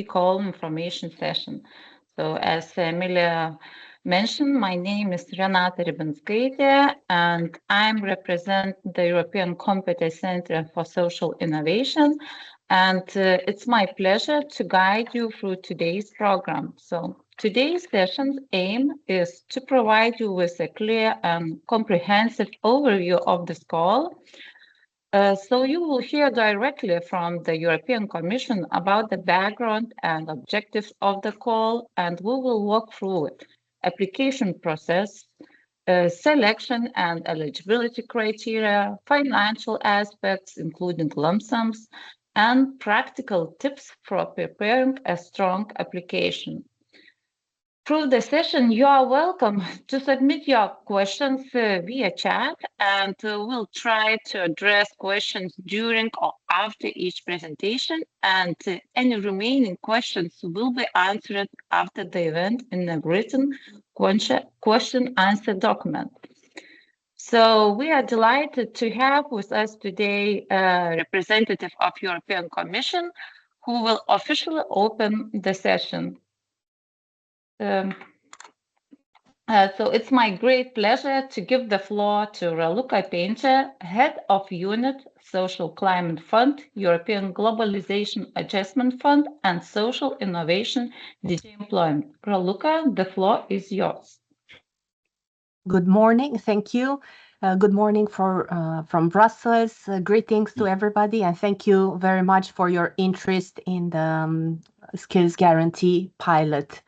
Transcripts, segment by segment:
call information session. So as Emilia mentioned, my name is Renata Ribinskaitė, and I'm represent the European Competence Center for Social Innovation. And it's my pleasure to guide you through today's program. So today's session's aim is to provide you with a clear and comprehensive overview of this call. So you will hear directly from the European Commission about the background and objectives of the call, and we will walk through it. Application process, selection and eligibility criteria, financial aspects, including lump sums, and practical tips for preparing a strong application. Through the session, you are welcome to submit your questions via chat, and we'll try to address questions during or after each presentation, and any remaining questions will be answered after the event in a written question-answer document. So we are delighted to have with us today a representative of European Commission who will officially open the session. So it's my great pleasure to give the floor to Raluca Painter, Head of Unit Social Climate Fund, European Globalization Adjustment Fund, and Social Innovation DG Employment. Raluca, the floor is yours. Good morning. Thank you. Good morning from Brussels. Greetings to everybody, and thank you very much for your interest in the Skills Guarantee pilot.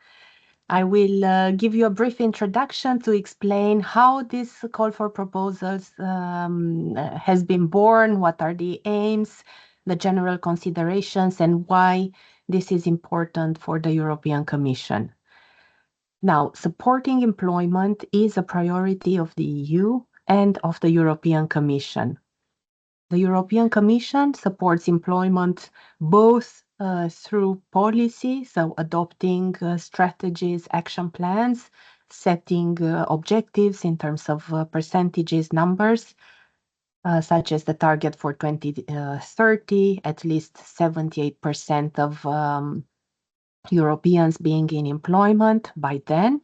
I will give you a brief introduction to explain how this call for proposals has been born, what are the aims, the general considerations, and why this is important for the European Commission. Now, supporting employment is a priority of the EU and of the European Commission. The European Commission supports employment both through policy, so adopting strategies, action plans, setting objectives in terms of percentages, numbers, such as the target for 2030, at least 78% of Europeans being in employment by then.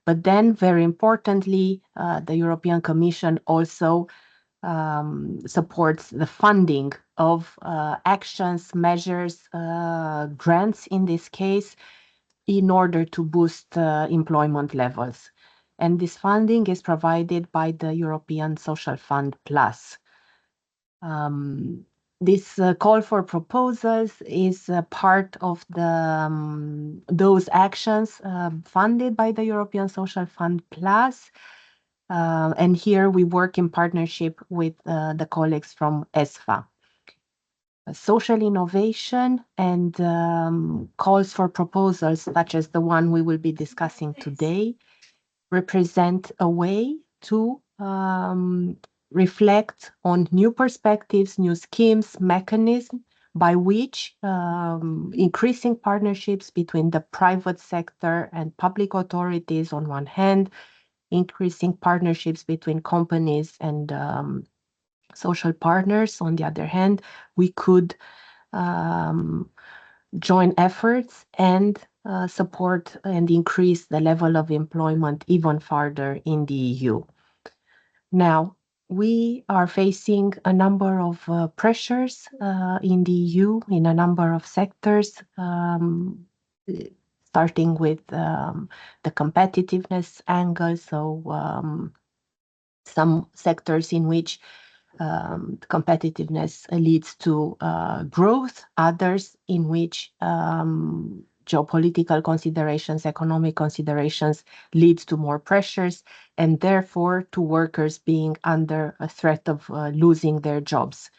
But then, very importantly, the European Commission also supports the funding of actions, measures, grants in this case, in order to boost employment levels. And this funding is provided by the European Social Fund Plus. This call for proposals is part of those actions funded by the European Social Fund Plus. And here we work in partnership with the colleagues from ESFA. Social innovation and calls for proposals, such as the one we will be discussing today, represent a way to reflect on new perspectives, new schemes, mechanisms by which increasing partnerships between the private sector and public authorities on one hand, increasing partnerships between companies and social partners on the other hand, we could join efforts and support and increase the level of employment even further in the EU. Now, we are facing a number of pressures in the EU in a number of sectors, starting with the competitiveness angle. So some sectors in which competitiveness leads to growth, others in which geopolitical considerations, economic considerations leads to more pressures, and therefore to workers being under a threat of losing their jobs.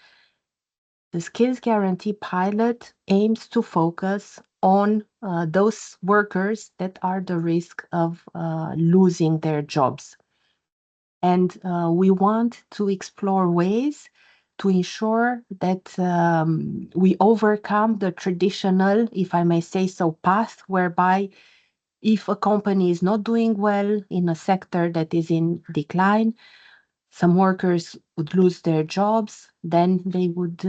The Skills Guarantee pilot aims to focus on those workers that are the risk of losing their jobs. And we want to explore ways to ensure that we overcome the traditional, if I may say so, path whereby if a company is not doing well in a sector that is in decline, some workers would lose their jobs, then they would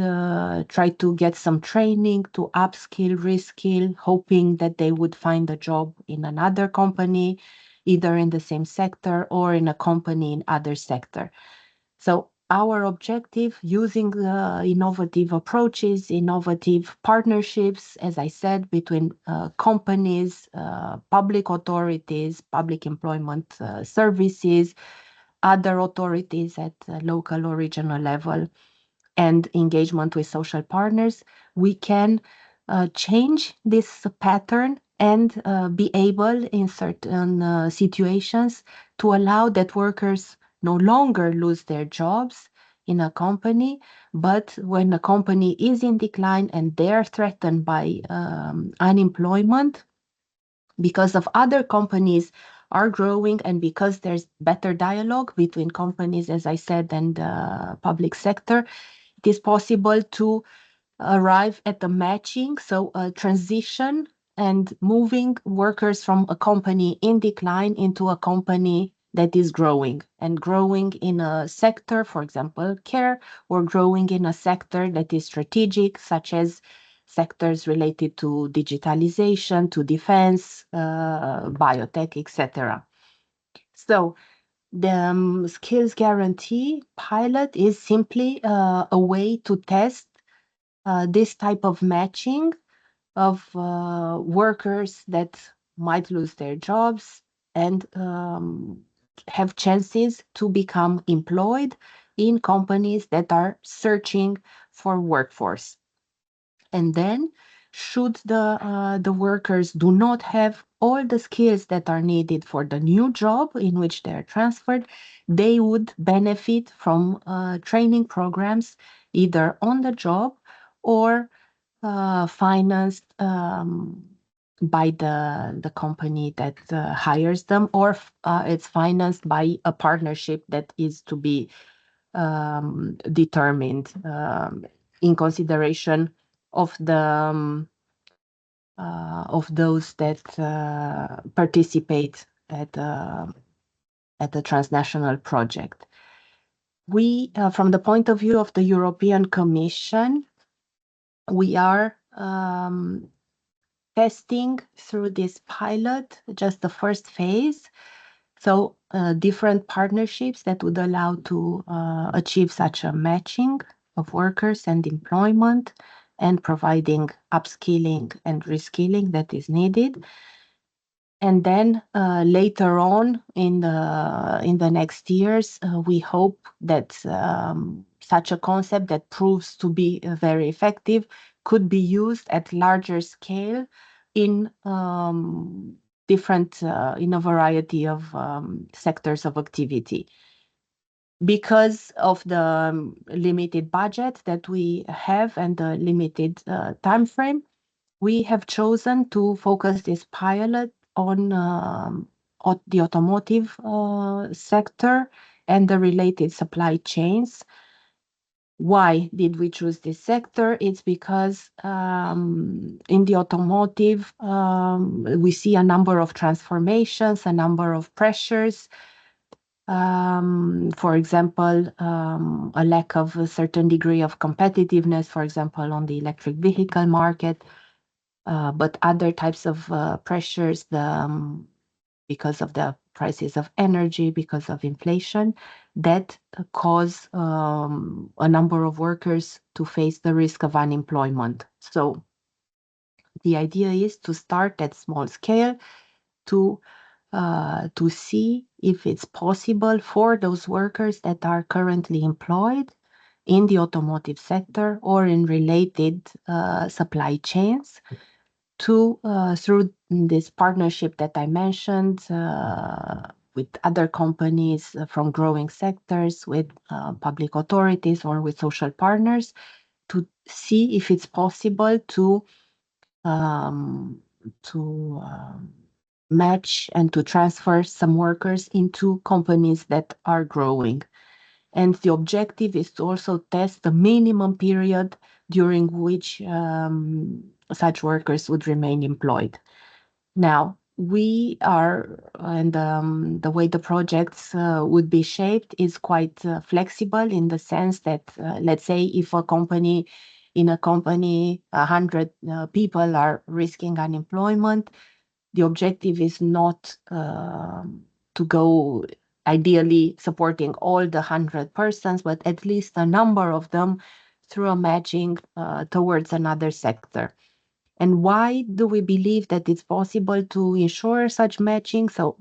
try to get some training to upskill, reskill, hoping that they would find a job in another company, either in the same sector or in a company in other sector. So our objective, using innovative approaches, innovative partnerships, as I said, between companies, public authorities, public employment services, other authorities at local or regional level, and engagement with social partners, we can change this pattern and be able in certain situations to allow that workers no longer lose their jobs in a company, but when a company is in decline and they're threatened by unemployment, because of other companies are growing and because there's better dialogue between companies, as I said, and the public sector, it is possible to arrive at the matching, so a transition and moving workers from a company in decline into a company that is growing and growing in a sector, for example, care, or growing in a sector that is strategic, such as sectors related to digitalization, to defense, biotech, etc. So the skills guarantee pilot is simply a way to test this type of matching of workers that might lose their jobs and have chances to become employed in companies that are searching for workforce. And then, should the workers do not have all the skills that are needed for the new job in which they are transferred, they would benefit from training programs either on the job or financed by the company that hires them, or it's financed by a partnership that is to be determined in consideration of those that participate at the transnational project. We, from the point of view of the European Commission, we are testing through this pilot just the first phase. So different partnerships that would allow to achieve such a matching of workers and employment and providing upskilling and reskilling that is needed. And then later on in the next years, we hope that such a concept that proves to be very effective could be used at larger scale in different, in a variety of sectors of activity. Because of the limited budget that we have and the limited time frame, we have chosen to focus this pilot on the automotive sector and the related supply chains. Why did we choose this sector? It's because in the automotive, we see a number of transformations, a number of pressures. For example, a lack of a certain degree of competitiveness, for example, on the electric vehicle market, but other types of pressures, because of the prices of energy, because of inflation, that cause a number of workers to face the risk of unemployment. So the idea is to start at small scale to see if it's possible for those workers that are currently employed in the automotive sector or in related supply chains to, through this partnership that I mentioned with other companies from growing sectors, with public authorities or with social partners, to see if it's possible to match and to transfer some workers into companies that are growing. And the objective is to also test the minimum period during which such workers would remain employed. Now, we are, and the way the projects would be shaped is quite flexible in the sense that, let's say, if in a company, 100 people are risking unemployment, the objective is not to go ideally supporting all the 100 persons, but at least a number of them through a matching towards another sector. And why do we believe that it's possible to ensure such matching? So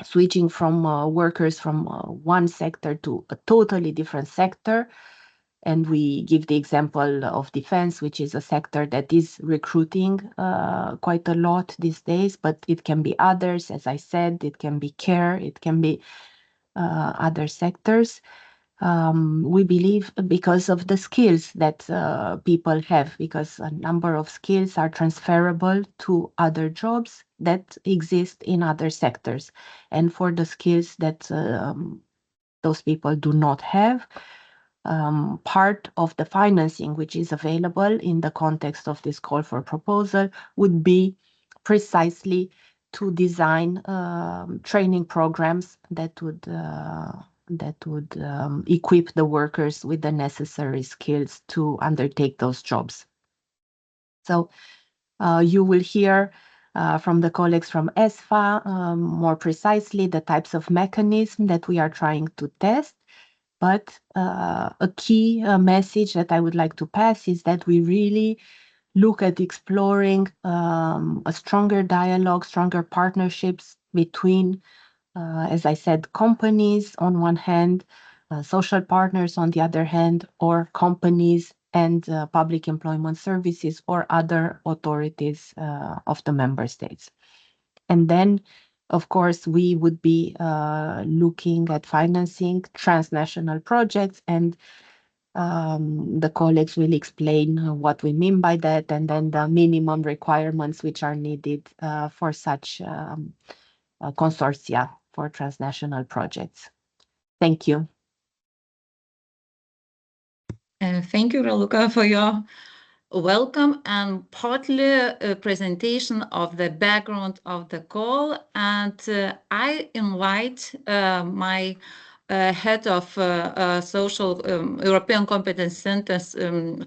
switching from workers from one sector to a totally different sector. And we give the example of defense, which is a sector that is recruiting quite a lot these days, but it can be others, as I said, it can be care, it can be other sectors. We believe because of the skills that people have, because a number of skills are transferable to other jobs that exist in other sectors. And for the skills that those people do not have, part of the financing which is available in the context of this call for proposal would be precisely to design training programs that would equip the workers with the necessary skills to undertake those jobs. So you will hear from the colleagues from ESFA more precisely the types of mechanism that we are trying to test. But a key message that I would like to pass is that we really look at exploring a stronger dialogue, stronger partnerships between, as I said, companies on one hand, social partners on the other hand, or companies and public employment services or other authorities of the member states. And then, of course, we would be looking at financing transnational projects, and the colleagues will explain what we mean by that, and then the minimum requirements which are needed for such consortia for transnational projects. Thank you. Thank you, Raluca, for your welcome and partly a presentation of the background of the call. And I invite my head of social European Competence Centers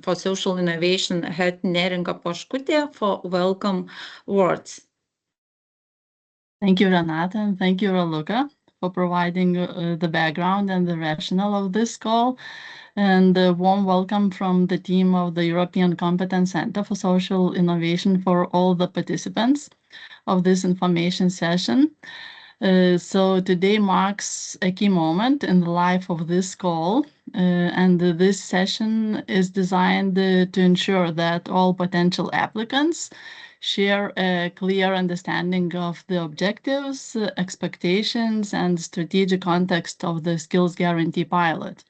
for Social Innovation, head Neringa Poškutė, for welcome words. Thank you, Renata, and thank you, Raluca, for providing the background and the rationale of this call. And a warm welcome from the team of the European Competence Center for Social Innovation for all the participants of this information session. So today marks a key moment in the life of this call, and this session is designed to ensure that all potential applicants share a clear understanding of the objectives, expectations, and strategic context of the Skills Guarantee pilot.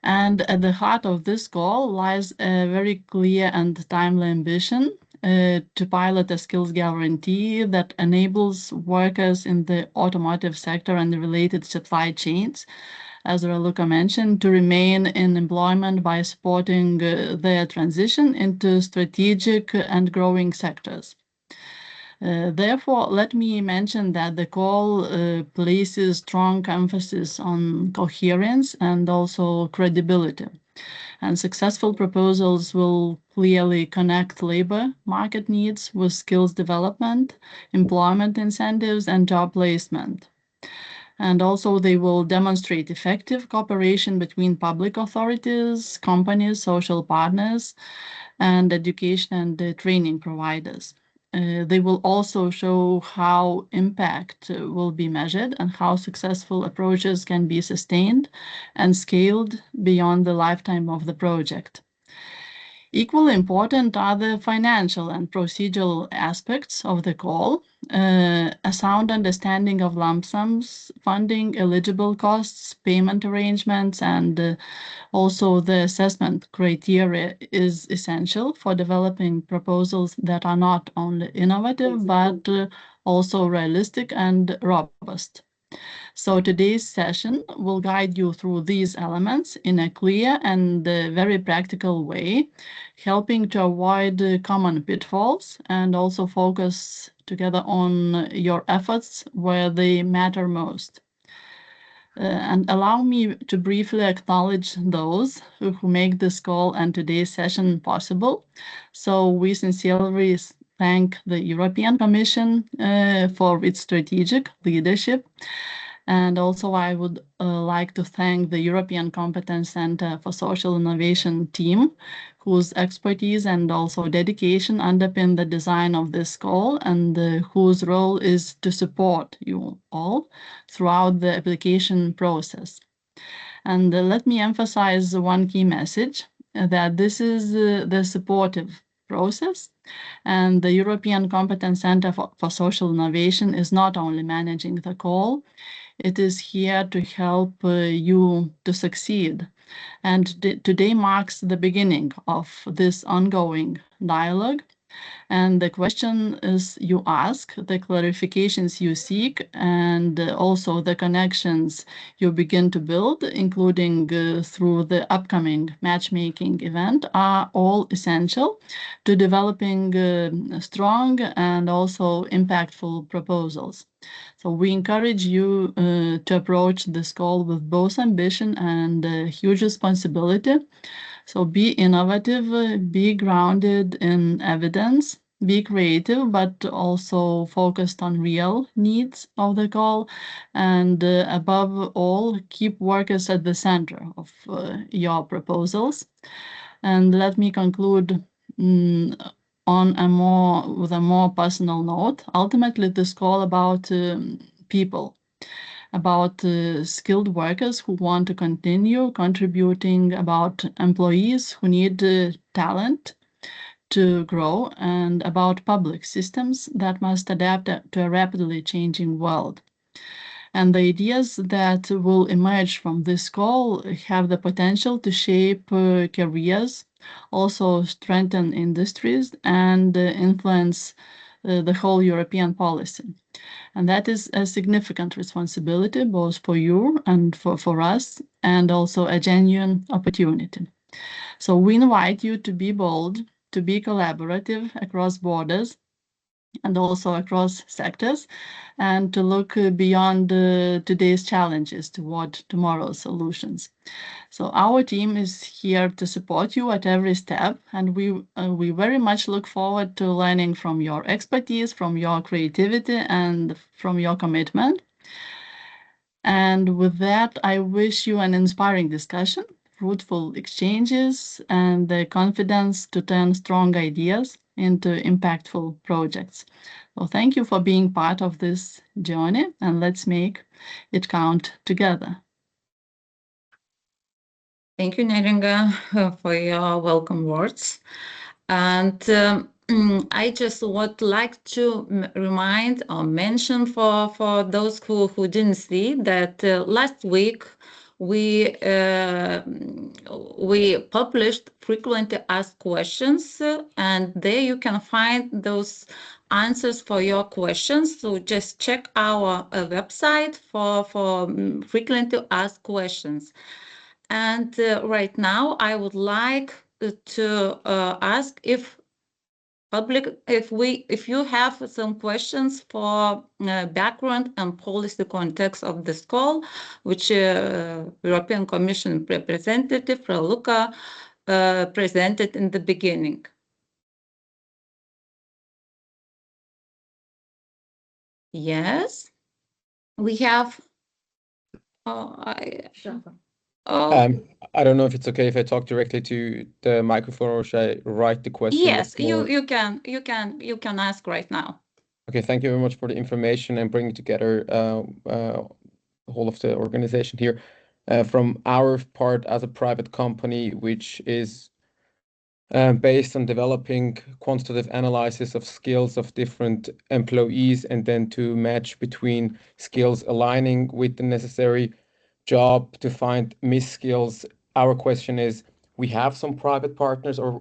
And at the heart of this goal lies a very clear and timely ambition to pilot a skills guarantee that enables workers in the automotive sector and the related supply chains, as Raluca mentioned, to remain in employment by supporting their transition into strategic and growing sectors. Therefore, let me mention that the call places strong emphasis on coherence and also credibility. And successful proposals will clearly connect labor market needs with skills development, employment incentives, and job placement. And also they will demonstrate effective cooperation between public authorities, companies, social partners, and education and training providers. They will also show how impact will be measured and how successful approaches can be sustained and scaled beyond the lifetime of the project. Equally important are the financial and procedural aspects of the call. A sound understanding of lump sums, funding, eligible costs, payment arrangements, and also the assessment criteria is essential for developing proposals that are not only innovative, but also realistic and robust. So today's session will guide you through these elements in a clear and very practical way, helping to avoid common pitfalls and also focus together on your efforts where they matter most. And allow me to briefly acknowledge those who make this call and today's session possible. So we sincerely thank the European Commission for its strategic leadership. And also I would like to thank the European Competence Center for Social Innovation team, whose expertise and also dedication underpin the design of this call and whose role is to support you all throughout the application process. And let me emphasize one key message, that this is the supportive process, and the European Competence Center for Social Innovation is not only managing the call, it is here to help you to succeed. And today marks the beginning of this ongoing dialogue. And the question is you ask, the clarifications you seek, and also the connections you begin to build, including through the upcoming matchmaking event, are all essential to developing strong and also impactful proposals. So we encourage you to approach this call with both ambition and huge responsibility. So be innovative, be grounded in evidence, be creative, but also focused on real needs of the call. And above all, keep workers at the center of your proposals. And let me conclude with a more personal note. Ultimately, this call about people, about skilled workers who want to continue contributing, about employees who need talent to grow, and about public systems that must adapt to a rapidly changing world. And the ideas that will emerge from this call have the potential to shape careers, also strengthen industries, and influence the whole European policy. And that is a significant responsibility both for you and for us, and also a genuine opportunity. So we invite you to be bold, to be collaborative across borders and also across sectors, and to look beyond today's challenges toward tomorrow's solutions. So our team is here to support you at every step, and we very much look forward to learning from your expertise, from your creativity, and from your commitment. And with that, I wish you an inspiring discussion, fruitful exchanges, and the confidence to turn strong ideas into impactful projects. So thank you for being part of this journey, and let's make it count together. Thank you, Neringa, for your welcome words. And I just would like to remind or mention for those who didn't see that last week we published frequently asked questions, and there you can find those answers for your questions. So just check our website for frequently asked questions. And right now, I would like to ask if you have some questions for background and policy context of this call, which European Commission representative Raluca presented in the beginning. Yes, we have. I don't know if it's okay if I talk directly to the microphone, or should I write the question? Yes, you can ask right now. Okay, thank you very much for the information and bringing together the whole of the organization here. From our part as a private company, which is based on developing quantitative analysis of skills of different employees, and then to match between skills aligning with the necessary job to find missed skills. Our question is, we have some private partners or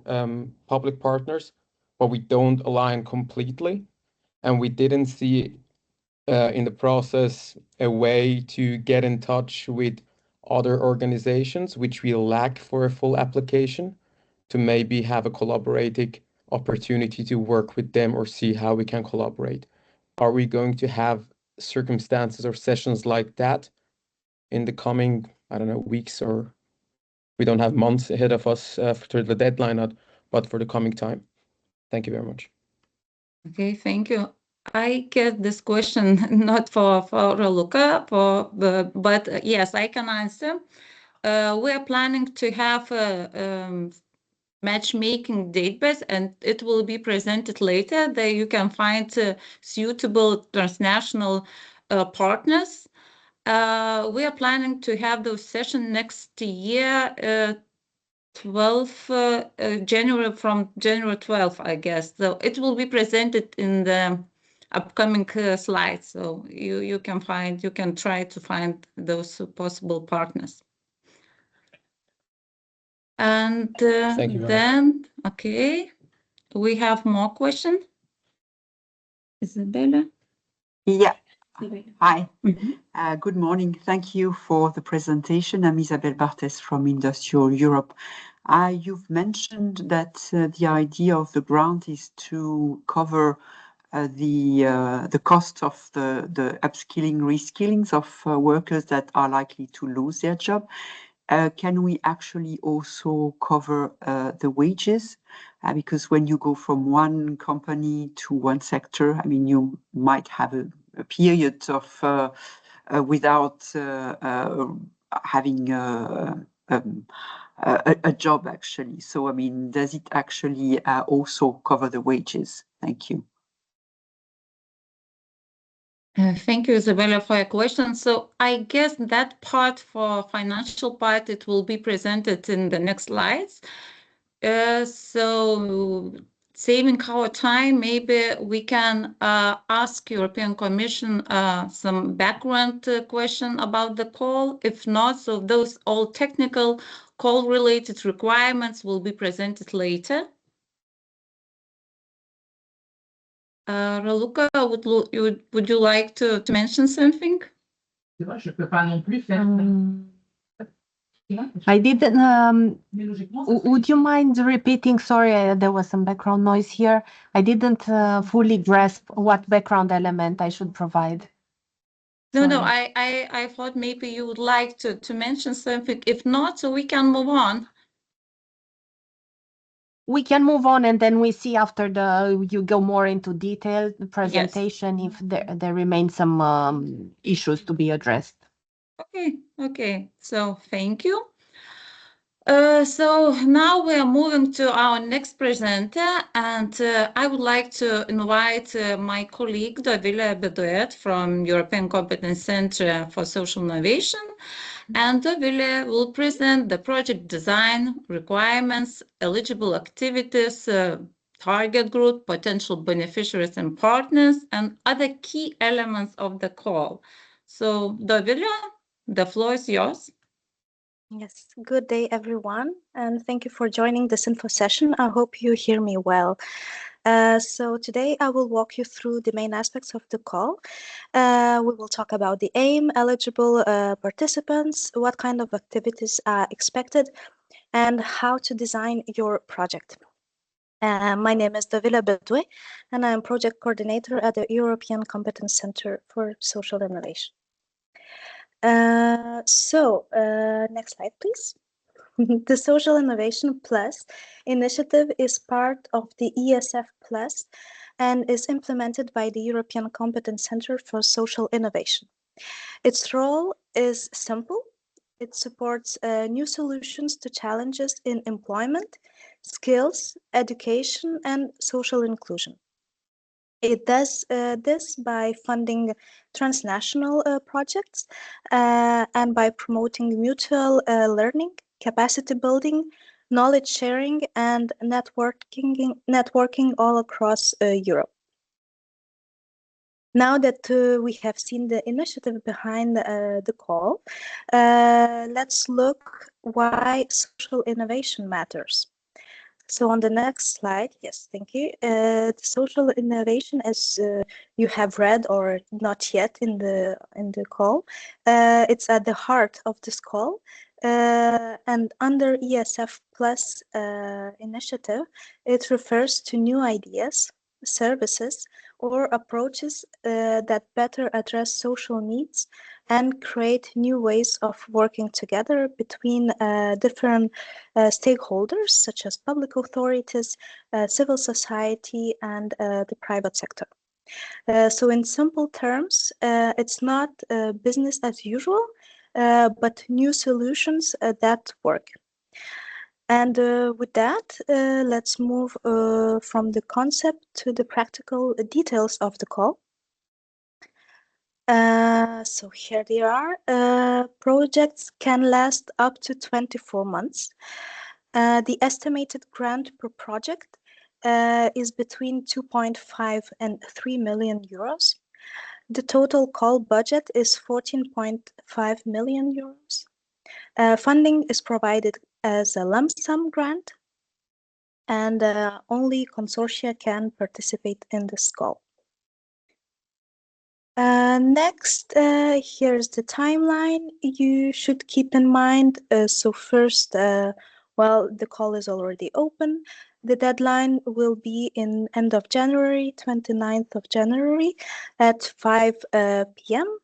public partners, but we don't align completely. And we didn't see in the process a way to get in touch with other organizations which we lack for a full application, to maybe have a collaborative opportunity to work with them or see how we can collaborate. Are we going to have circumstances or sessions like that in the coming, I don't know, weeks, or we don't have months ahead of us for the deadline, but for the coming time? Thank you very much. Okay, thank you. I get this question not for Raluca, but yes, I can answer. We are planning to have a matchmaking database, and it will be presented later. There you can find suitable transnational partners. We are planning to have those sessions next year, 12 from January 12th, I guess. So it will be presented in the upcoming slides. So you can try to find those possible partners. And Thank you very then, okay, we have more questions. Isabella? Yeah. Hi. Mhm. Good morning. Thank you for the presentation. I'm Isabelle Barthès from Industrial Europe. You've mentioned that the idea of the grant is to cover the cost of the upskilling, reskillings of workers that are likely to lose their job. Can we actually also cover the wages? Because when you go from one company to one sector, I mean, you might have a period of without having a job, actually. So, I mean, does it actually also cover the wages? Thank you. Thank you, Isabella, for your question. So I guess that part for financial part, it will be presented in the next slides. So saving our time, maybe we can ask European Commission some background question about the call. If not, so those all technical call-related requirements will be presented later. Raluca, would you like to mention something? I didn't. Would you mind repeating? Sorry, there was some background noise here. I didn't fully grasp what background element I should provide. No, Sorry. I thought maybe you would like to mention something. If not, so we can move on. We can move on, and then we see after you go more into detail presentation if there remain some issues to be addressed. Okay. So thank you. So now we are moving to our next presenter, and I would like to invite my colleague Dovilė Beduet from European Competence Center for Social Innovation. And Dovilė will present the project design, requirements, eligible activities, target group, potential beneficiaries and partners, and other key elements of the call. So Dovilė, the floor is yours. Yes, good day, everyone, and thank you for joining this info session. I hope you hear me well. So today I will walk you through the main aspects of the call. We will talk about the aim, eligible participants, what kind of activities are expected, and how to design your project. My name is Dovilė Beduet, and I am project coordinator at the European Competence Center for Social Innovation. Next slide, please. The Social Innovation Plus initiative is part of the ESF Plus and is implemented by the European Competence Center for Social Innovation. Its role is simple. It supports new solutions to challenges in employment, skills, education, and social inclusion. It does this by funding transnational projects and by promoting mutual learning, capacity building, knowledge sharing, and networking all across Europe. Now that we have seen the initiative behind the call, let's look why social innovation matters. So on the next slide, yes, thank you. The social innovation, as you have read or not yet in the call, it's at the heart of this call. And under ESF Plus initiative, it refers to new ideas, services, or approaches that better address social needs and create new ways of working together between different stakeholders, such as public authorities, civil society, and the private sector. So in simple terms, it's not business as usual, but new solutions that work. And with that, let's move from the concept to the practical details of the call. So here they are. Projects can last up to 24 months. The estimated grant per project is between 2.5 and 3 million euros. The total call budget is 14.5 million euros. Funding is provided as a lump sum grant, and only consortia can participate in this call. Next, here's the timeline you should keep in mind. So first, well, the call is already open. The deadline will be in end of January, 29th of January at 5 p.m.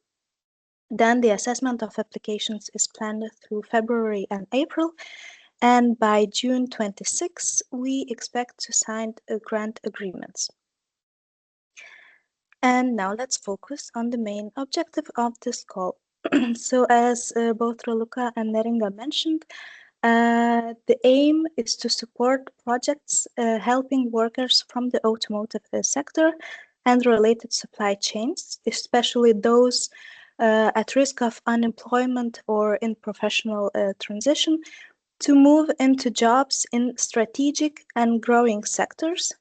Then the assessment of applications is planned through February and April. And by June 26, we expect to sign grant agreements. And now let's focus on the main objective of this call. So as both Raluca and Neringa mentioned, the aim is to support projects helping workers from the automotive sector and related supply chains, especially those at risk of unemployment or in professional transition, to move into jobs in strategic and growing sectors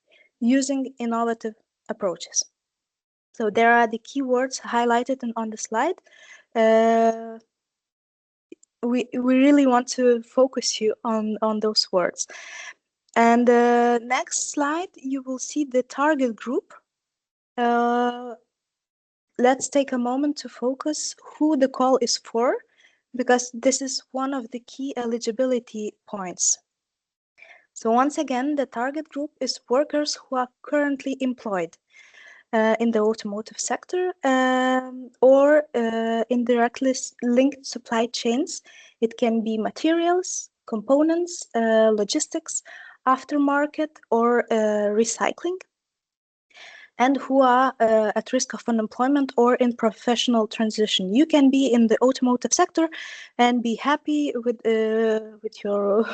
using innovative approaches. So there are the keywords highlighted on the slide. We really want to focus you on those words. And next slide, you will see the target group. Let's take a moment to focus who the call is for, because this is one of the key eligibility points. So once again, the target group is workers who are currently employed in the automotive sector or indirectly linked supply chains. It can be materials, components, logistics, aftermarket, or recycling, and who are at risk of unemployment or in professional transition. You can be in the automotive sector and be happy with your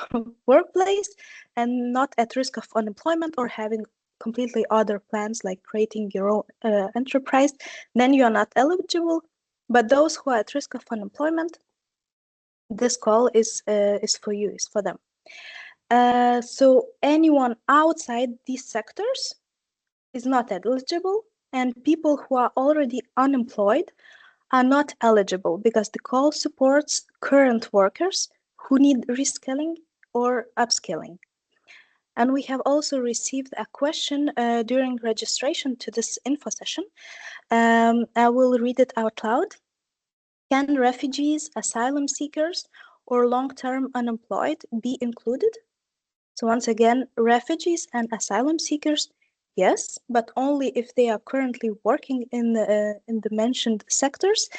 workplace and not at risk of unemployment or having completely other plans like creating your own enterprise. Then you are not eligible. But those who are at risk of unemployment, this call is for you, is for them. So anyone outside these sectors is not eligible, and people who are already unemployed are not eligible because the call supports current workers who need reskilling or upskilling. And we have also received a question during registration to this info session. I will read it out loud. Can refugees, asylum seekers, or long-term unemployed be included? So once again, refugees and asylum seekers, yes, but only if they are currently working in the mentioned sectors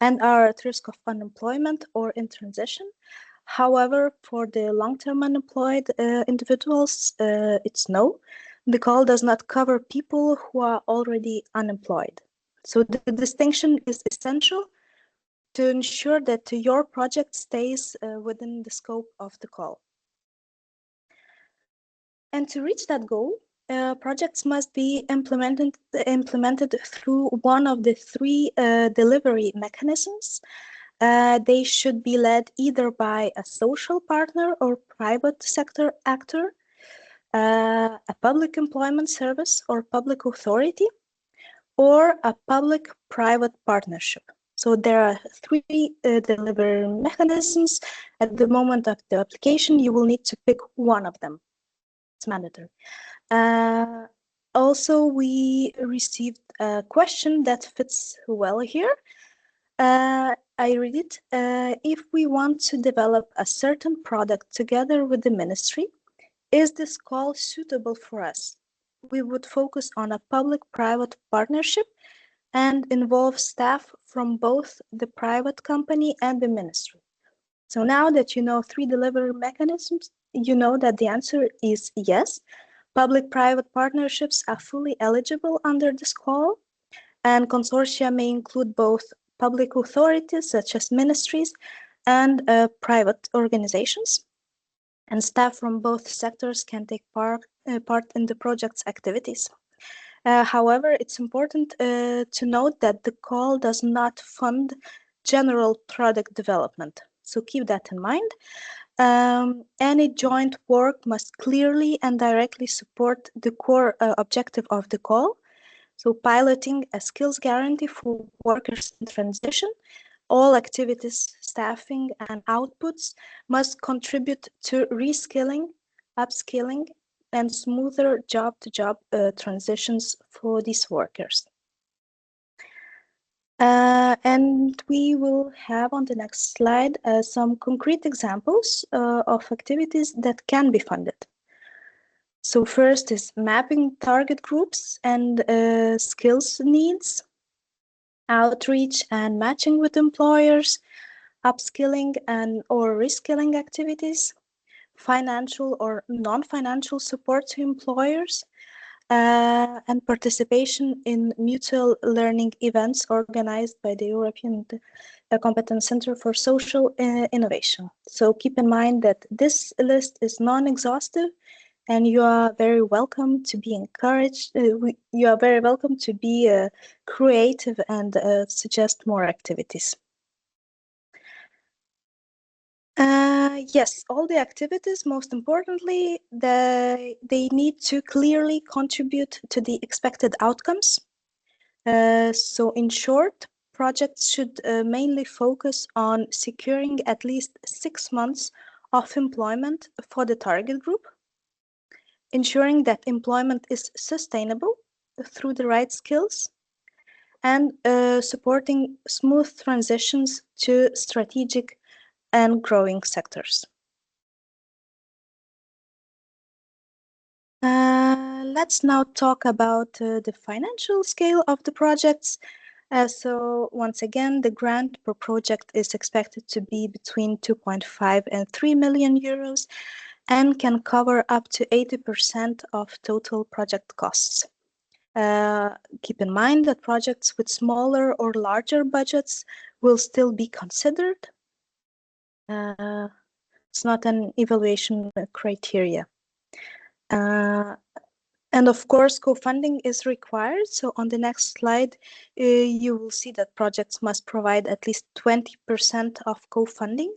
and are at risk of unemployment or in transition. However, for the long-term unemployed individuals, it's no. The call does not cover people who are already unemployed. So the distinction is essential to ensure that your project stays within the scope of the call. And to reach that goal, projects must be implemented through one of the three delivery mechanisms. They should be led either by a social partner or private sector actor, a public employment service or public authority, or a public-private partnership. So there are three delivery mechanisms. At the moment of the application, you will need to pick one of them. It's mandatory. Also, we received a question that fits well here. I read it. If we want to develop a certain product together with the ministry, is this call suitable for us? We would focus on a public-private partnership and involve staff from both the private company and the ministry. So now that you know 3 delivery mechanisms, you know that the answer is yes. Public-private partnerships are fully eligible under this call, and consortia may include both public authorities such as ministries and private organizations. And staff from both sectors can take part in the project's activities. However, it's important to note that the call does not fund general product development. So keep that in mind. Any joint work must clearly and directly support the core objective of the call. So piloting a skills guarantee for workers in transition, all activities, staffing, and outputs must contribute to reskilling, upskilling, and smoother job-to-job transitions for these workers. And we will have on the next slide some concrete examples of activities that can be funded. So first is mapping target groups and skills needs, outreach and matching with employers, upskilling and or reskilling activities, financial or non-financial support to employers, and participation in mutual learning events organized by the European Competence Center for Social Innovation. So keep in mind that this list is non-exhaustive, and you are very welcome to be encouraged. You are very welcome to be creative and suggest more activities. Yes, all the activities, most importantly, they need to clearly contribute to the expected outcomes. So in short, projects should mainly focus on securing at least 6 months of employment for the target group, ensuring that employment is sustainable through the right skills, and supporting smooth transitions to strategic and growing sectors. Let's now talk about the financial scale of the projects. So once again, the grant per project is expected to be between 2.5 and 3 million euros and can cover up to 80% of total project costs. Keep in mind that projects with smaller or larger budgets will still be considered. It's not an evaluation criteria. And of course, co-funding is required. So on the next slide, you will see that projects must provide at least 20% of co-funding.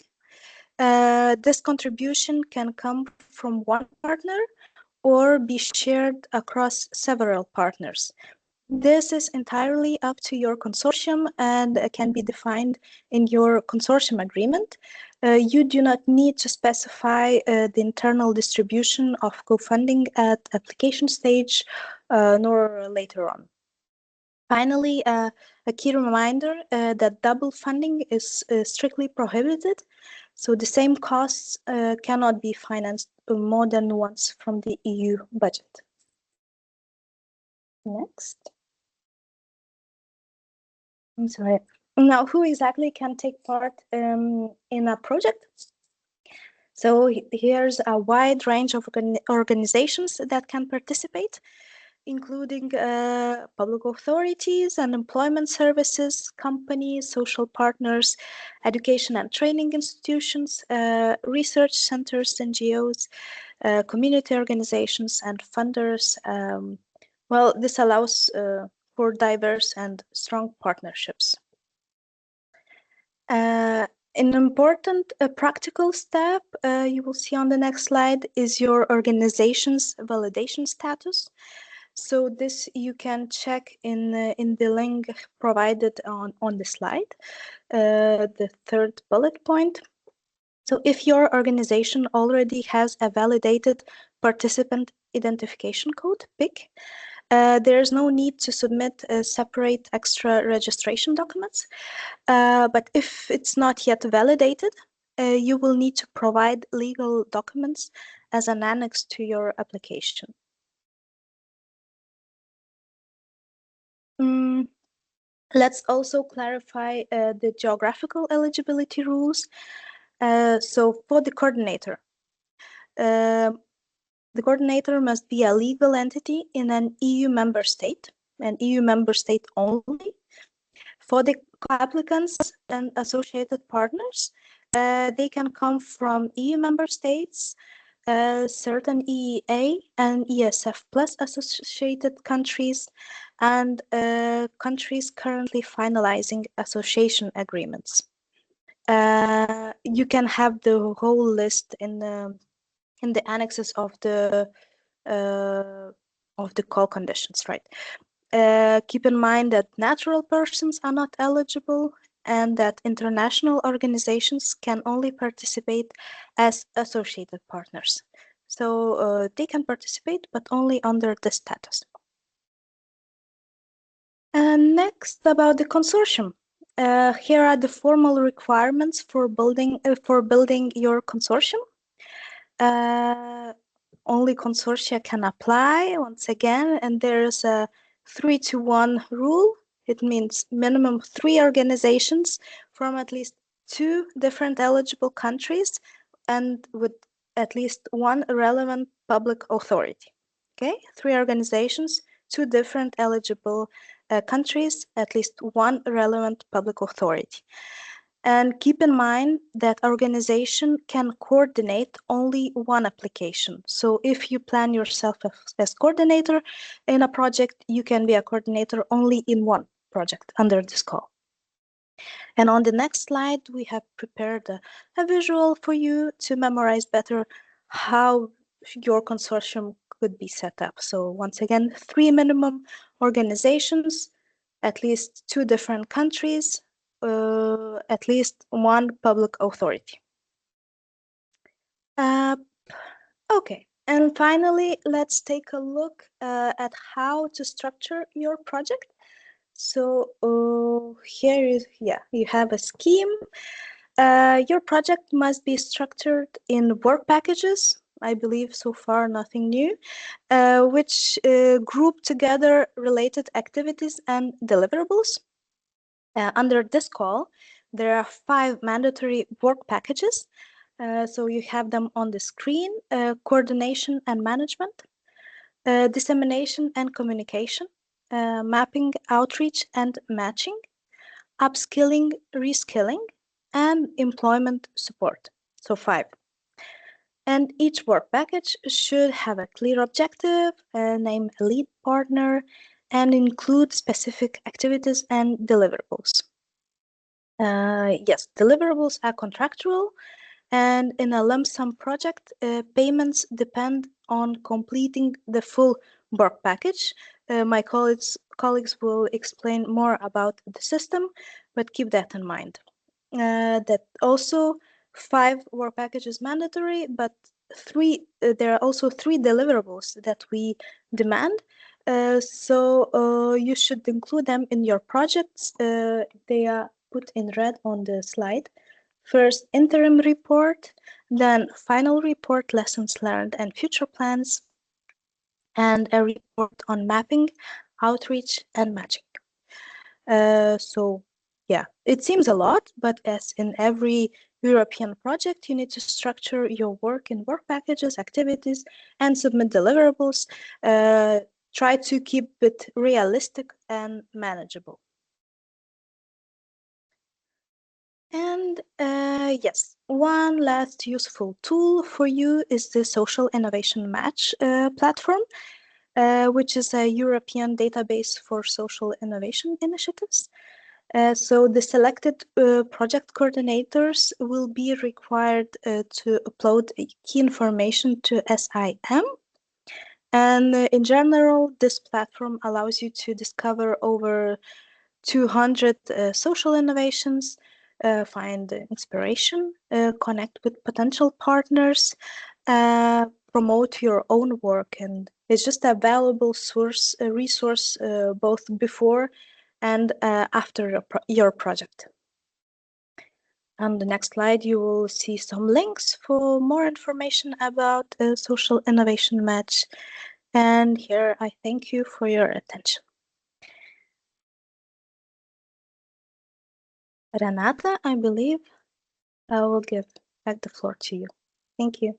This contribution can come from one partner or be shared across several partners. This is entirely up to your consortium and can be defined in your consortium agreement. You do not need to specify the internal distribution of co-funding at application stage, nor later on. Finally, a key reminder that double funding is strictly prohibited, so the same costs cannot be financed more than once from the EU budget. Next. I'm sorry. Now, who exactly can take part in a project? So here's a wide range of organizations that can participate, including public authorities and employment services, companies, social partners, education and training institutions, research centers, NGOs, community organizations, and funders. Well, this allows for diverse and strong partnerships. An important practical step you will see on the next slide is your organization's validation status. So this you can check in the link provided on the slide, the third bullet point. So if your organization already has a validated Participant Identification Code, PIC. There is no need to submit separate extra registration documents, but if it's not yet validated, you will need to provide legal documents as an annex to your application. Let's also clarify the geographical eligibility rules. So for the coordinator must be a legal entity in an EU member state, an EU member state only. For the applicants and associated partners, they can come from EU member states, certain EEA and ESF plus associated countries, and countries currently finalizing association agreements. You can have the whole list in the annexes of the call conditions, right? Keep in mind that natural persons are not eligible and that international organizations can only participate as associated partners. So they can participate, but only under this status. Next, about the consortium. Here are the formal requirements for building your consortium. Only consortia can apply once again, and there's a 3-to-1 rule. It means minimum 3 organizations from at least 2 different eligible countries and with at least 1 relevant public authority. Okay, 3 organizations, 2 different eligible countries, at least 1 relevant public authority. And keep in mind that organization can coordinate only one application. So if you plan yourself as coordinator in a project, you can be a coordinator only in one project under this call. And on the next slide, we have prepared a visual for you to memorize better how your consortium could be set up. So once again, 3 minimum organizations, at least 2 different countries, at least 1 public authority. Okay, and finally, let's take a look at how to structure your project. So here is, you have a scheme. Your project must be structured in work packages. I believe so far nothing new, which group together related activities and deliverables. Under this call, there are 5 mandatory work packages. So you have them on the screen: coordination and management, dissemination and communication, mapping, outreach and matching, upskilling, reskilling, and employment support. So 5. And each work package should have a clear objective, name a lead partner, and include specific activities and deliverables. Yes, deliverables are contractual, and in a lump sum project, payments depend on completing the full work package. My colleagues will explain more about the system, but keep that in mind. That also 5 work packages mandatory, but there are also 3 deliverables that we demand. So you should include them in your projects. They are put in red on the slide. First, interim report, then final report, lessons learned and future plans, and a report on mapping, outreach, and matching. So yeah, it seems a lot, but as in every European project, you need to structure your work in work packages, activities, and submit deliverables. Try to keep it realistic and manageable. And yes, one last useful tool for you is the Social Innovation Match platform, which is a European database for social innovation initiatives. So the selected project coordinators will be required to upload key information to SIM. And in general, this platform allows you to discover over 200 social innovations, find inspiration, connect with potential partners, promote your own work, and it's just a valuable resource both before and after your project. On the next slide, you will see some links for more information about Social Innovation Match. And here I thank you for your attention. Renata, I believe I will give back the floor to you. Thank you.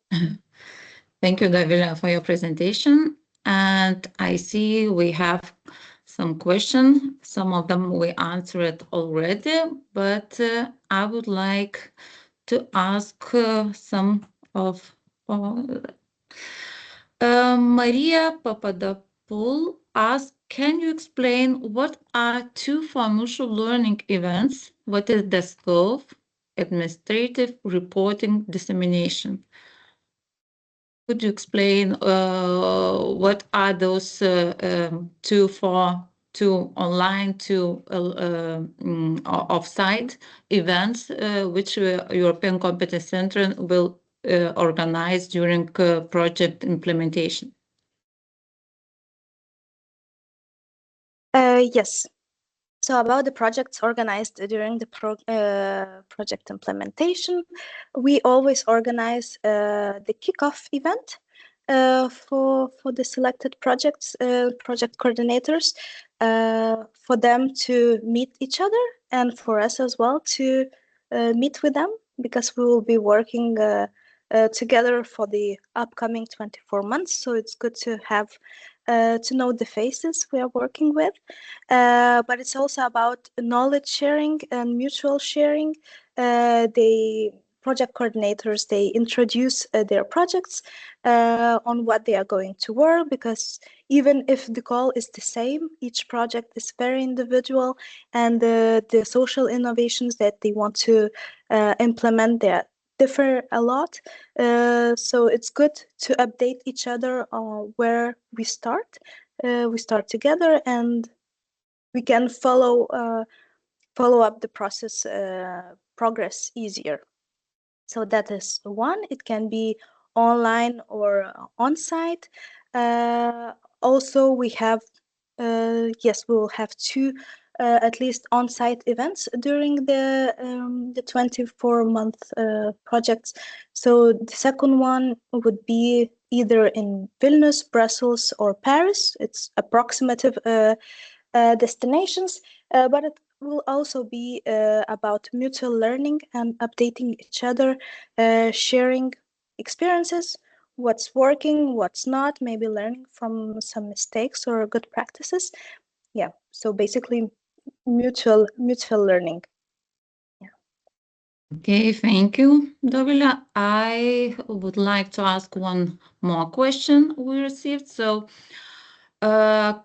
Thank you, Dovile, for your presentation. And I see we have some questions. Some of them we answered already, but I would like to ask some of Maria Papadopoulou asked, can you explain what are two financial learning events? What is the scope, administrative, reporting, dissemination? Could you explain what are those two online, two off-site events which European Competence Center will organize during project implementation? Yes. So about the projects organized during the project implementation, we always organize the kickoff event for the selected projects, project coordinators, for them to meet each other and for us as well to meet with them, because we will be working together for the upcoming 24 months. So it's good to have to know the faces we are working with, but it's also about knowledge sharing and mutual sharing. The project coordinators, they introduce their projects on what they are going to work, because even if the goal is the same, each project is very individual, and the social innovations that they want to implement there differ a lot. So it's good to update each other on where we start. We start together, and we can follow up the process progress easier. So that is one. It can be online or on-site. Also, we have yes, we will have two at least on-site events during the 24-month projects. So the second one would be either in Vilnius, Brussels, or Paris. It's approximative destinations, but it will also be about mutual learning and updating each other, sharing experiences, what's working, what's not, maybe learning from some mistakes or good practices. Yeah, so basically mutual learning. Yeah. Okay, thank you, Dovile. I would like to ask one more question we received. So,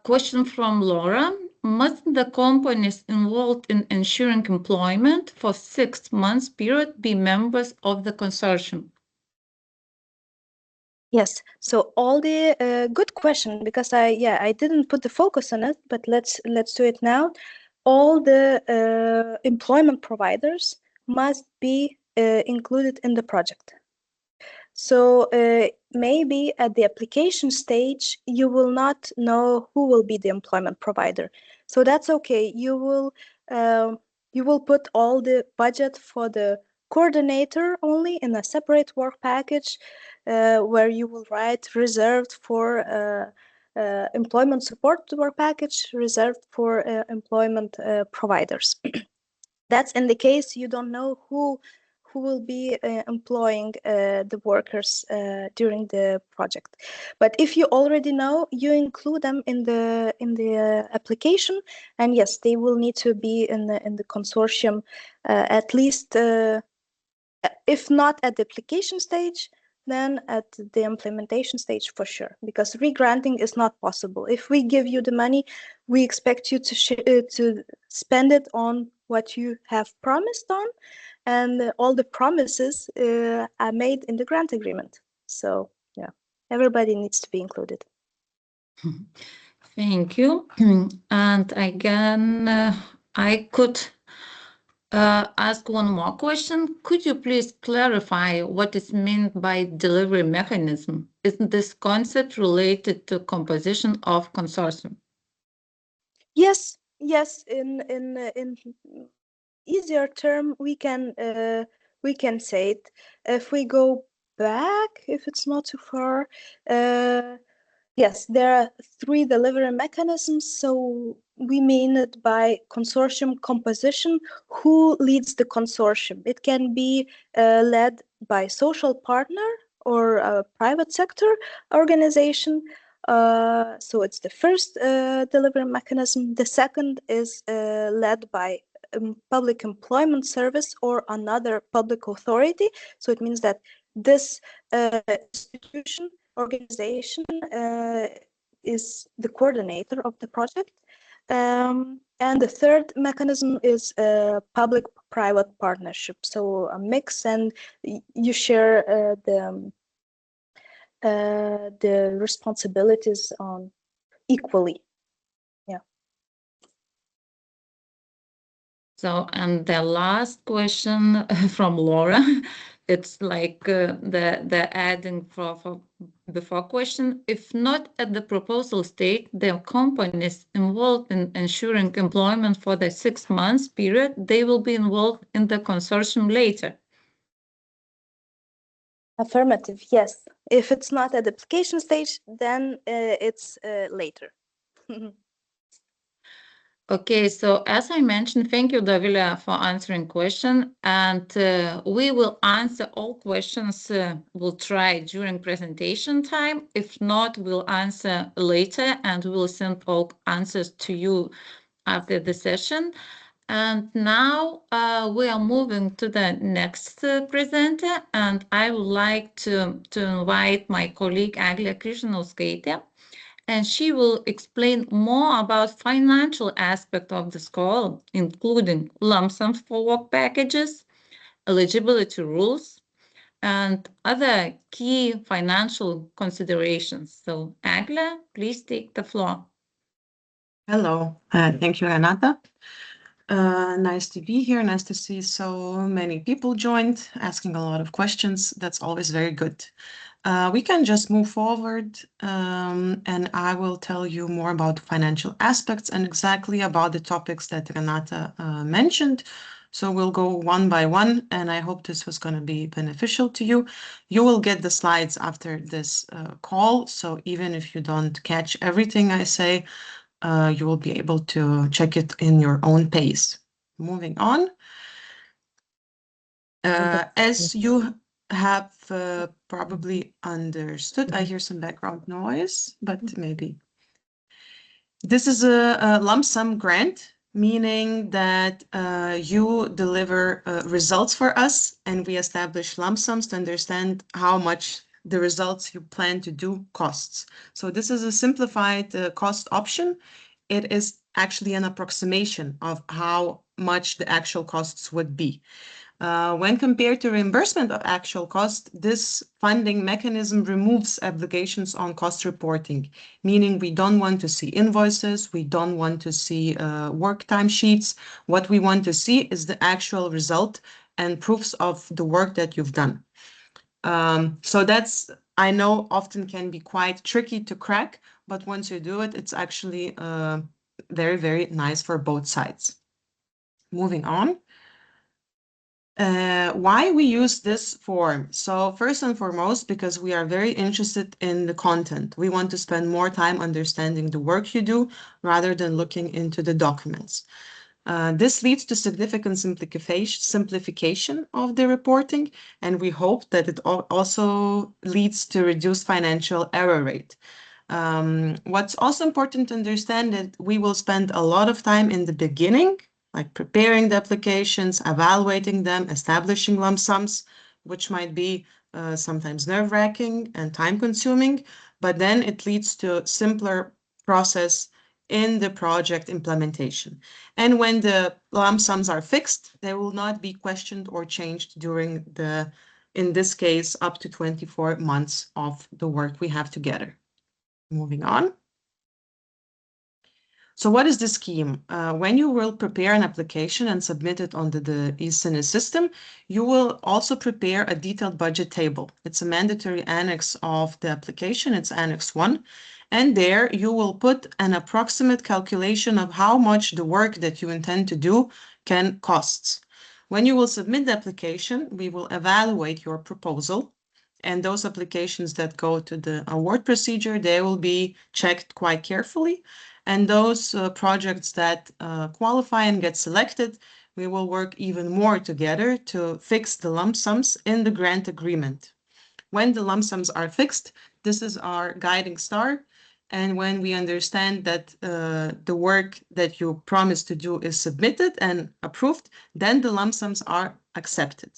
question from Laura. Must the companies involved in ensuring employment for 6 months period be members of the consortium? Yes, so all the good question, because I didn't put the focus on it, but let's do it now. All the employment providers must be included in the project. So maybe at the application stage, you will not know who will be the employment provider. So that's okay. You will put all the budget for the coordinator only in a separate work package, where you will write reserved for employment support work package, reserved for employment providers. That's in the case you don't know who will be employing the workers during the project. But if you already know, you include them in the application, and yes, they will need to be in the consortium at least, if not at the application stage, then at the implementation stage for sure, because regranting is not possible. If we give you the money, we expect you to spend it on what you have promised on, and all the promises are made in the grant agreement. So yeah, everybody needs to be included. Thank you. And again, I could ask one more question. Could you please clarify what is meant by delivery mechanism? Isn't this concept related to composition of consortium? Yes, yes. In easier term, we can say it. If we go back, if it's not too far, yes, there are 3 delivery mechanisms. So we mean it by consortium composition. Who leads the consortium? It can be led by social partner or a private sector organization. So it's the first delivery mechanism. The second is led by public employment service or another public authority. So it means that this institution, organization is the coordinator of the project. And the third mechanism is public-private partnership. So a mix, and you share the responsibilities on equally. Yeah. So, and the last question from Laura, it's like the adding for before question. If not at the proposal stage, the companies involved in ensuring employment for the 6 months period, they will be involved in the consortium later. Affirmative, yes. If it's not at the application stage, then it's later. Okay, so as I mentioned, thank you, Davila, for answering question. And we will answer all questions we'll try during presentation time. If not, we'll answer later and we'll send all answers to you after the session. And now we are moving to the next presenter. And I would like to invite my colleague, Eglė Križinauskaitė, and she will explain more about financial aspect of the call, including lump sums for work packages, eligibility rules, and other key financial considerations. So, Eglė, please take the floor. Hello, thank you, Renata. Nice to be here. Nice to see so many people joined, asking a lot of questions. That's always very good. We can just move forward, and I will tell you more about financial aspects and exactly about the topics that Renata mentioned. So we'll go one by one, and I hope this was going to be beneficial to you. You will get the slides after this call, so even if you don't catch everything I say, you will be able to check it in your own pace. Moving on. As you have probably understood, I hear some background noise, but maybe. This is a lump sum grant, meaning that you deliver results for us and we establish lump sums to understand how much the results you plan to do costs. So this is a simplified cost option. It is actually an approximation of how much the actual costs would be. When compared to reimbursement of actual cost, this funding mechanism removes obligations on cost reporting, meaning we don't want to see invoices, we don't want to see work timesheets. What we want to see is the actual result and proofs of the work that you've done. So that's, I know, often can be quite tricky to crack, but once you do it, it's actually very, very nice for both sides. Moving on. Why we use this form? So first and foremost, because we are very interested in the content. We want to spend more time understanding the work you do rather than looking into the documents. This leads to significant simplification of the reporting, and we hope that it also leads to reduced financial error rate. What's also important to understand that we will spend a lot of time in the beginning, like preparing the applications, evaluating them, establishing lump sums, which might be sometimes nerve-wracking and time-consuming, but then it leads to a simpler process in the project implementation. And when the lump sums are fixed, they will not be questioned or changed during the, in this case, up to 24 months of the work we have together. Moving on. So what is the scheme? When you will prepare an application and submit it onto the eSINIS system, you will also prepare a detailed budget table. It's a mandatory annex of the application. It's Annex 1. And there you will put an approximate calculation of how much the work that you intend to do can cost. When you will submit the application, we will evaluate your proposal. And those applications that go to the award procedure, they will be checked quite carefully. And those projects that qualify and get selected, we will work even more together to fix the lump sums in the grant agreement. When the lump sums are fixed, this is our guiding star. And when we understand that the work that you promised to do is submitted and approved, then the lump sums are accepted.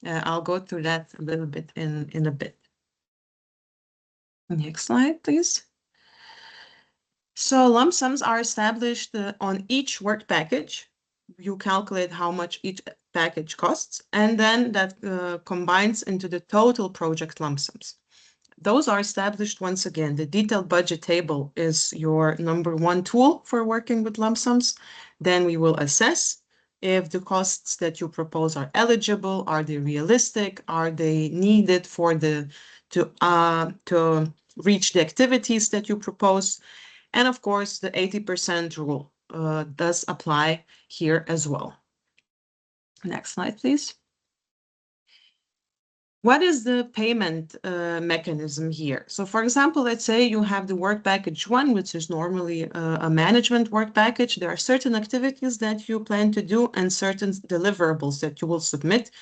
I'll go through that a little bit in a bit. Next slide, please. So lump sums are established on each work package. You calculate how much each package costs, and then that combines into the total project lump sums. Those are established once again. The detailed budget table is your number one tool for working with lump sums. Then we will assess if the costs that you propose are eligible, are they realistic, are they needed for to reach the activities that you propose. And of course, the 80% rule does apply here as well. Next slide, please. What is the payment mechanism here? So for example, let's say you have the work package 1, which is normally a management work package. There are certain activities that you plan to do and certain deliverables that you will submit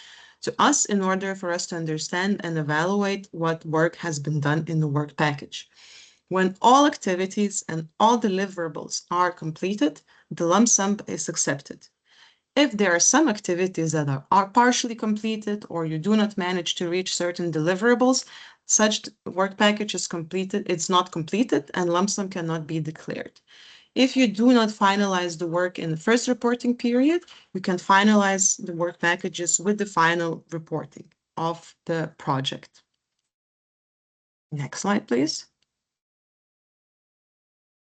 to us in order for us to understand and evaluate what work has been done in the work package. When all activities and all deliverables are completed, the lump sum is accepted. If there are some activities that are partially completed or you do not manage to reach certain deliverables, such work package is completed, it's not completed, and lump sum cannot be declared. If you do not finalize the work in the first reporting period, you can finalize the work packages with the final reporting of the project. Next slide, please.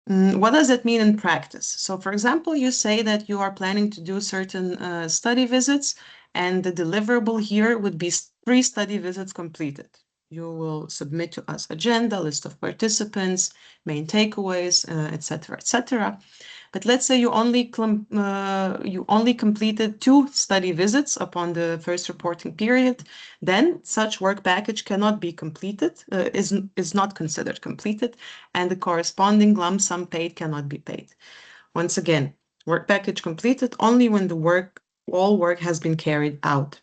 What does it mean in practice? So for example, you say that you are planning to do certain study visits, and the deliverable here would be 3 study visits completed. You will submit to us agenda, list of participants, main takeaways, etc., etc. But let's say you only completed 2 study visits upon the first reporting period, then such work package cannot be completed, is not considered completed, and the corresponding lump sum paid cannot be paid. Once again, work package completed only when all work has been carried out.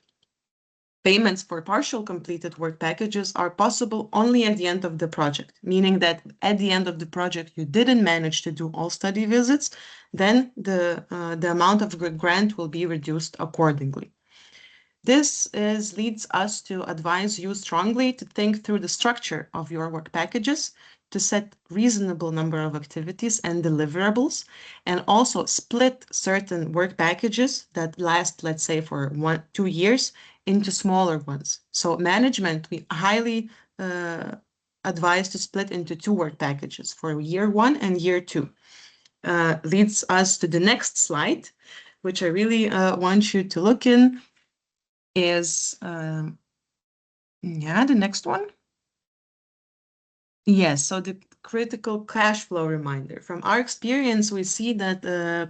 Payments for partial completed work packages are possible only at the end of the project, meaning that at the end of the project you didn't manage to do all study visits, then the amount of the grant will be reduced accordingly. This leads us to advise you strongly to think through the structure of your work packages, to set reasonable number of activities and deliverables, and also split certain work packages that last, let's say, for 1-2 years into smaller ones. So management, we highly advise to split into 2 work packages for year 1 and year 2. Leads us to the next slide, which I really want you to look in, is, the next one. Yes, so the critical cash flow reminder. From our experience, we see that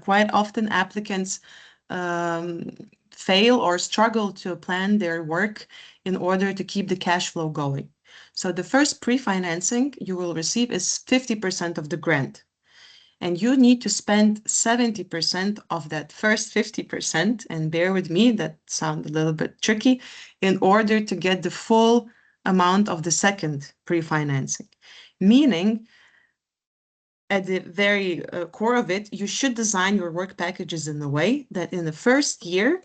quite often applicants fail or struggle to plan their work in order to keep the cash flow going. So the first pre-financing you will receive is 50% of the grant. And you need to spend 70% of that first 50%, and bear with me, that sounds a little bit tricky, in order to get the full amount of the second pre-financing. Meaning, at the very core of it, you should design your work packages in a way that in the first year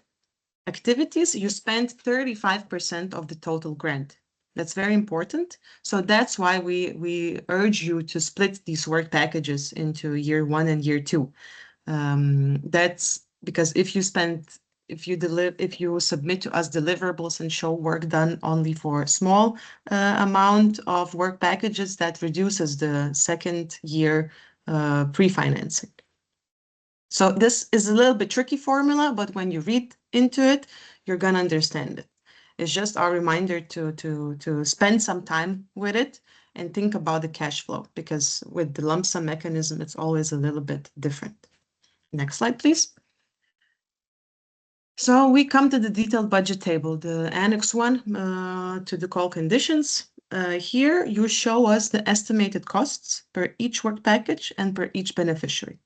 activities, you spend 35% of the total grant. That's very important. So that's why we urge you to split these work packages into year 1 and year 2. That's because if you submit to us deliverables and show work done only for a small amount of work packages, that reduces the second year pre-financing. So this is a little bit tricky formula, but when you read into it, you're gonna understand it. It's just our reminder to spend some time with it and think about the cash flow, because with the lump sum mechanism, it's always a little bit different. Next slide, please. So we come to the detailed budget table, the Annex 1 to the call conditions. Here you show us the estimated costs per each work package and per each beneficiary.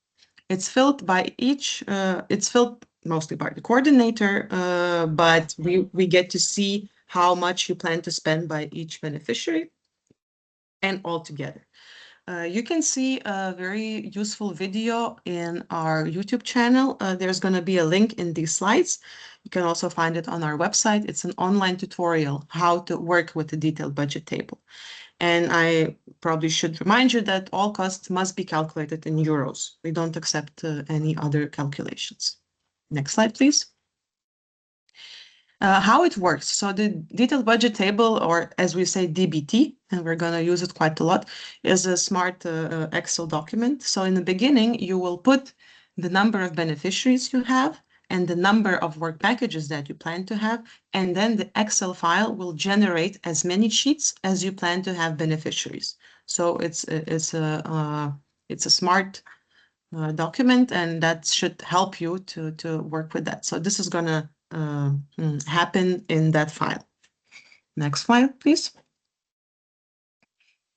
It's filled by each, it's filled mostly by the coordinator, but we get to see how much you plan to spend by each beneficiary and all together. You can see a very useful video in our YouTube channel. There's going to be a link in these slides. You can also find it on our website. It's an online tutorial how to work with the detailed budget table. And I probably should remind you that all costs must be calculated in euros. We don't accept any other calculations. Next slide, please. How it works. So the detailed budget table, or as we say, DBT, and we're going to use it quite a lot, is a smart Excel document. So in the beginning, you will put the number of beneficiaries you have and the number of work packages that you plan to have, and then the Excel file will generate as many sheets as you plan to have beneficiaries. So it's a smart document, and that should help you to work with that. So this is going to happen in that file. Next file, please.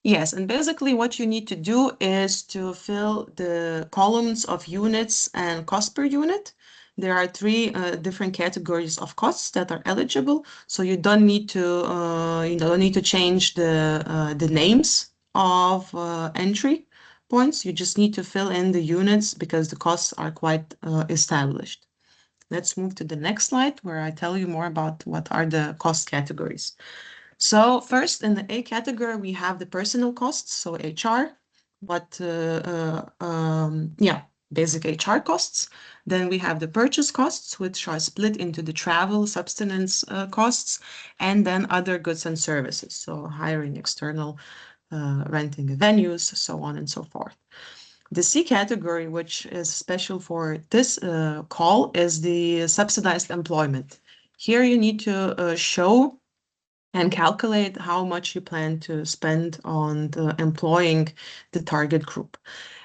Yes, and basically what you need to do is to fill the columns of units and cost per unit. There are three different categories of costs that are eligible, so you don't need to change the names of entry points. You just need to fill in the units because the costs are quite established. Let's move to the next slide where I tell you more about what are the cost categories. So first in the A category, we have the personal costs, so HR, basic HR costs. Then we have the purchase costs, which are split into the travel, subsistence costs, and then other goods and services, so hiring external, renting venues, so on and so forth. The C category, which is special for this call, is the subsidized employment. Here you need to show and calculate how much you plan to spend on employing the target group.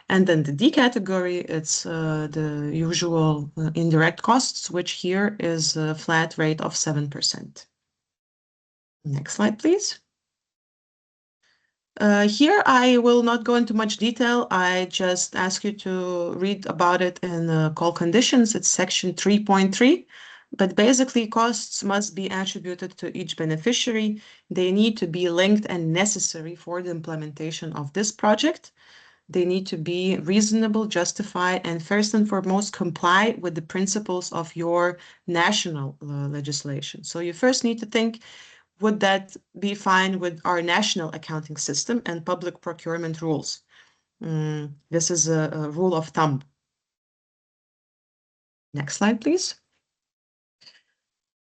And then the D category, it's the usual indirect costs, which here is a flat rate of 7%. Next slide, please. Here I will not go into much detail. I just ask you to read about it in call conditions. It's section 3.3. But basically, costs must be attributed to each beneficiary. They need to be linked and necessary for the implementation of this project. They need to be reasonable, justified, and first and foremost, comply with the principles of your national legislation. So you first need to think, would that be fine with our national accounting system and public procurement rules? This is a rule of thumb. Next slide, please.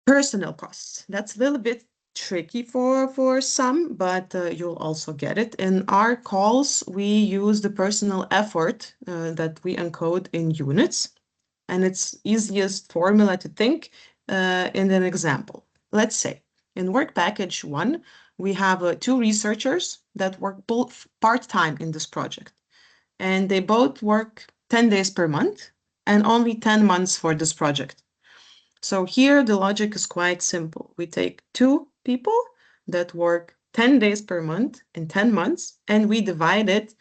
Personnel costs. That's a little bit tricky for some, but you'll also get it. In our calls, we use the personal effort that we encode in units, and it's easiest formula to think in an example. Let's say in work package 1, we have 2 researchers that work both part-time in this project, and they both work 10 days per month and only 10 months for this project. So here the logic is quite simple. We take 2 people that work 10 days per month in 10 months, and we divide it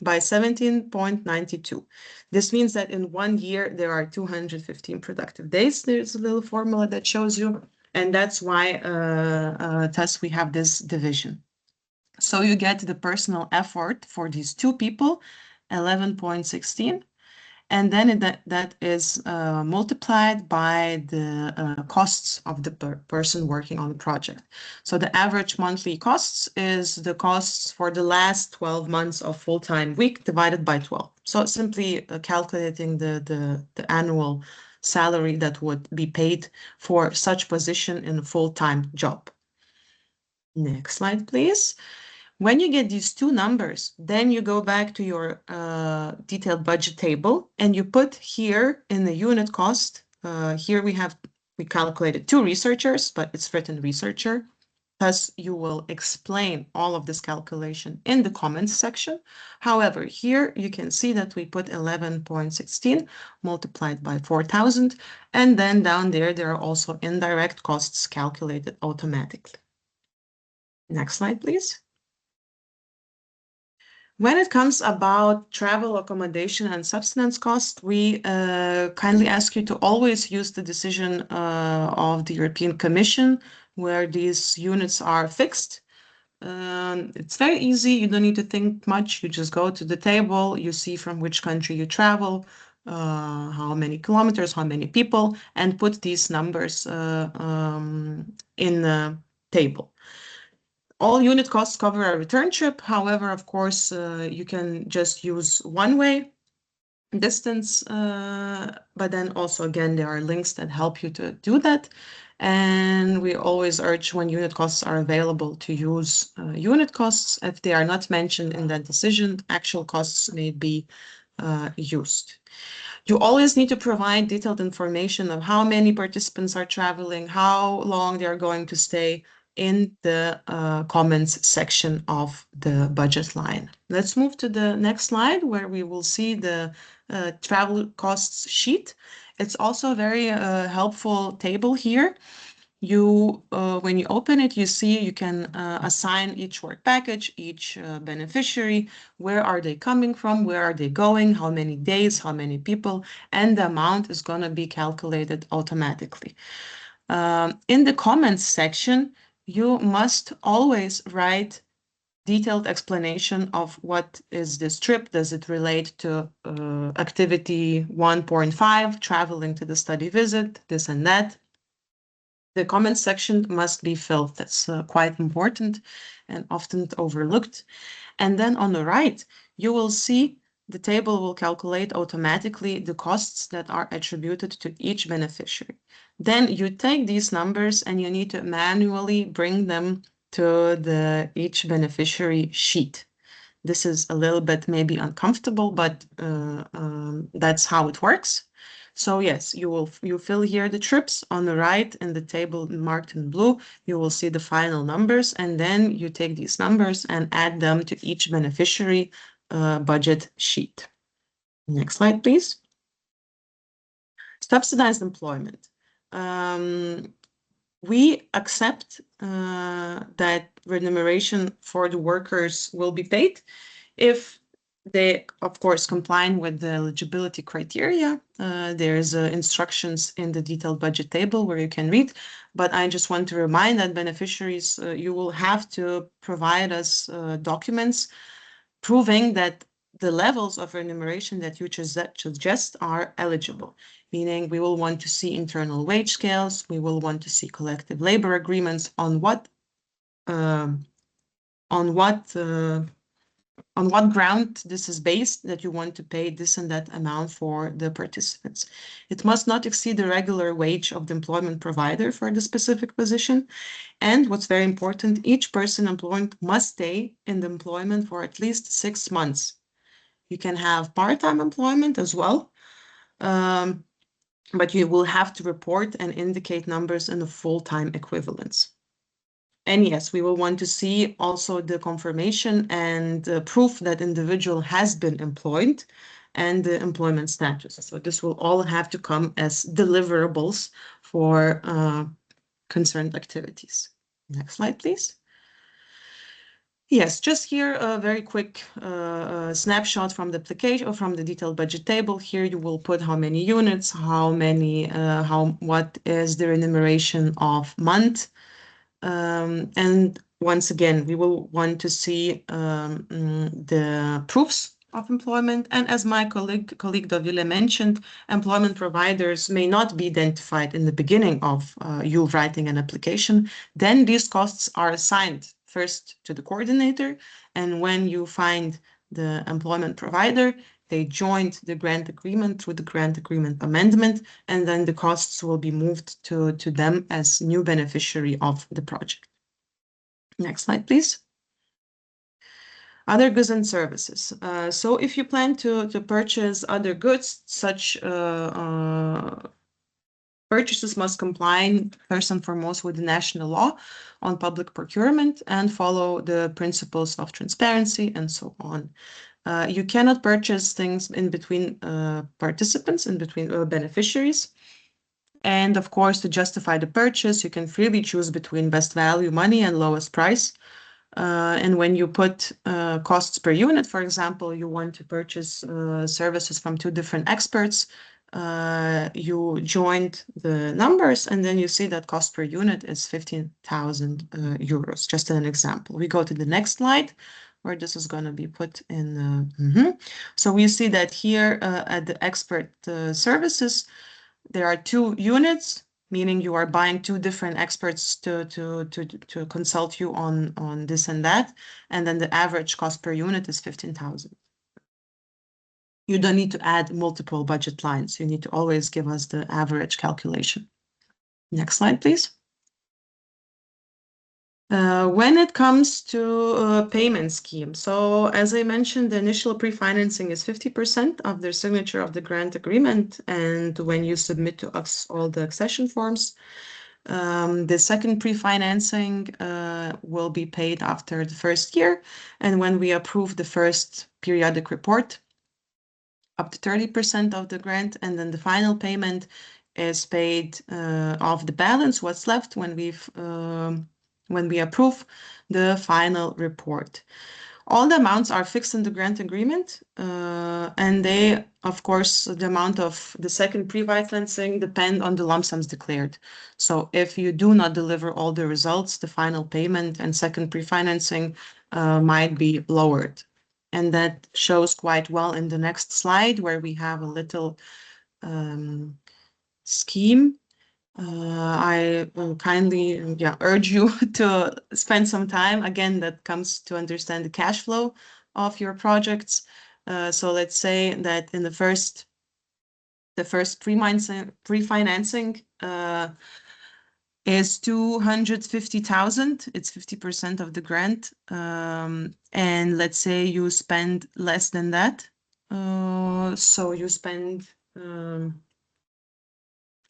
by 17.92. This means that in 1 year, there are 215 productive days. There's a little formula that shows you, and that's why thus we have this division. So you get the personal effort for these 2 people, 11.16. And then that is multiplied by the costs of the person working on the project. So the average monthly costs is the costs for the last 12 months of full-time week divided by 12. So simply calculating the annual salary that would be paid for such position in a full-time job. Next slide, please. When you get these two numbers, then you go back to your detailed budget table and you put here in the unit cost, here we calculated 2 researchers, but it's written researcher. Thus, you will explain all of this calculation in the comments section. However, here you can see that we put 11.16 multiplied by 4,000, and then down there are also indirect costs calculated automatically. Next slide, please. When it comes about travel, accommodation, and subsistence cost, we kindly ask you to always use the decision of the European Commission, where these units are fixed. It's very easy. You don't need to think much. You just go to the table, you see from which country you travel, how many kilometers, how many people, and put these numbers in the table. All unit costs cover a return trip. However, of course, you can just use one-way distance, but then also, again, there are links that help you to do that. And we always urge when unit costs are available to use unit costs. If they are not mentioned in that decision, actual costs may be used. You always need to provide detailed information of how many participants are traveling, how long they are going to stay in the comments section of the budget line. Let's move to the next slide where we will see the travel costs sheet. It's also a very helpful table here. When you open it, you see you can assign each work package, each beneficiary, where are they coming from, where are they going, how many days, how many people, and the amount is going to be calculated automatically. In the comments section, you must always write detailed explanation of what is this trip. Does it relate to activity 1.5, traveling to the study visit, this and that? The comment section must be filled. That's quite important and often overlooked. And then on the right, you will see the table will calculate automatically the costs that are attributed to each beneficiary. Then you take these numbers and you need to manually bring them to each beneficiary sheet. This is a little bit maybe uncomfortable, but that's how it works. So yes, you fill here the trips on the right in the table marked in blue. You will see the final numbers, and then you take these numbers and add them to each beneficiary budget sheet. Next slide, please. Subsidized employment. We accept that remuneration for the workers will be paid if they, of course, comply with the eligibility criteria. There's instructions in the detailed budget table where you can read, but I just want to remind that beneficiaries, you will have to provide us documents proving that the levels of remuneration that you suggest are eligible, meaning we will want to see internal wage scales, we will want to see collective labor agreements on what ground this is based, that you want to pay this and that amount for the participants. It must not exceed the regular wage of the employment provider for the specific position. And what's very important, each person employed must stay in the employment for at least 6 months. You can have part-time employment as well, but you will have to report and indicate numbers in the full-time equivalents. And yes, we will want to see also the confirmation and proof that individual has been employed and the employment status. So this will all have to come as deliverables for concerned activities. Next slide, please. Yes, just here a very quick snapshot from the application or from the detailed budget table. Here you will put how many units, what is the remuneration of month. And once again, we will want to see the proofs of employment. And as my colleague Dovile mentioned, employment providers may not be identified in the beginning of you writing an application. Then these costs are assigned first to the coordinator. And when you find the employment provider, they joined the grant agreement through the grant agreement amendment, and then the costs will be moved to them as new beneficiary of the project. Next slide, please. Other goods and services. So if you plan to purchase other goods, such purchases must comply first and foremost with the national law on public procurement and follow the principles of transparency and so on. You cannot purchase things in between participants, in between beneficiaries. And of course, to justify the purchase, you can freely choose between best value money and lowest price. And when you put costs per unit, for example, you want to purchase services from two different experts, you joined the numbers and then you see that cost per unit is 15,000 euros, just an example. We go to the next slide where this is going to be put in. So we see that here at the expert services, there are 2 units, meaning you are buying 2 different experts to consult you on this and that. And then the average cost per unit is 15,000. You don't need to add multiple budget lines. You need to always give us the average calculation. Next slide, please. When it comes to payment scheme, so as I mentioned, the initial pre-financing is 50% of the signature of the grant agreement, and when you submit to us all the accession forms, the second pre-financing will be paid after the first year, and when we approve the first periodic report, up to 30% of the grant, and then the final payment is paid of the balance, what's left when we approve the final report. All the amounts are fixed in the grant agreement, and they, of course, the amount of the second pre-financing depend on the lump sums declared. So if you do not deliver all the results, the final payment and second pre-financing might be lowered. And that shows quite well in the next slide where we have a little scheme. I will kindly urge you to spend some time. Again, that comes to understand the cash flow of your projects. So let's say that in the first pre-financing is 250,000. It's 50% of the grant. And let's say you spend less than that. So you spend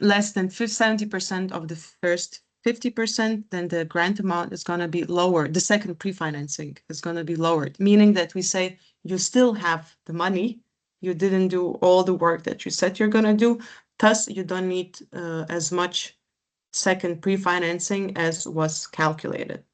less than 70% of the first 50%, then the grant amount is going to be lower. The second pre-financing is going to be lowered, meaning that we say you still have the money. You didn't do all the work that you said you're going to do. Thus, you don't need as much second pre-financing as was calculated.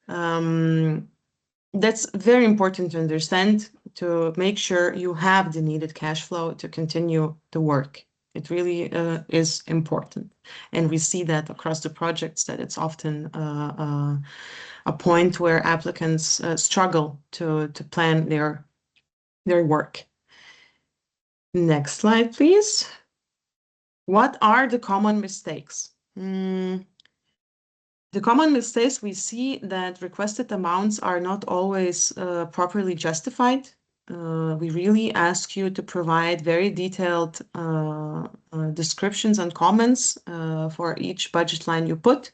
That's very important to understand to make sure you have the needed cash flow to continue the work. It really is important. And we see that across the projects that it's often a point where applicants struggle to plan their work. Next slide, please. What are the common mistakes? The common mistakes, we see that requested amounts are not always properly justified. We really ask you to provide very detailed descriptions and comments for each budget line you put.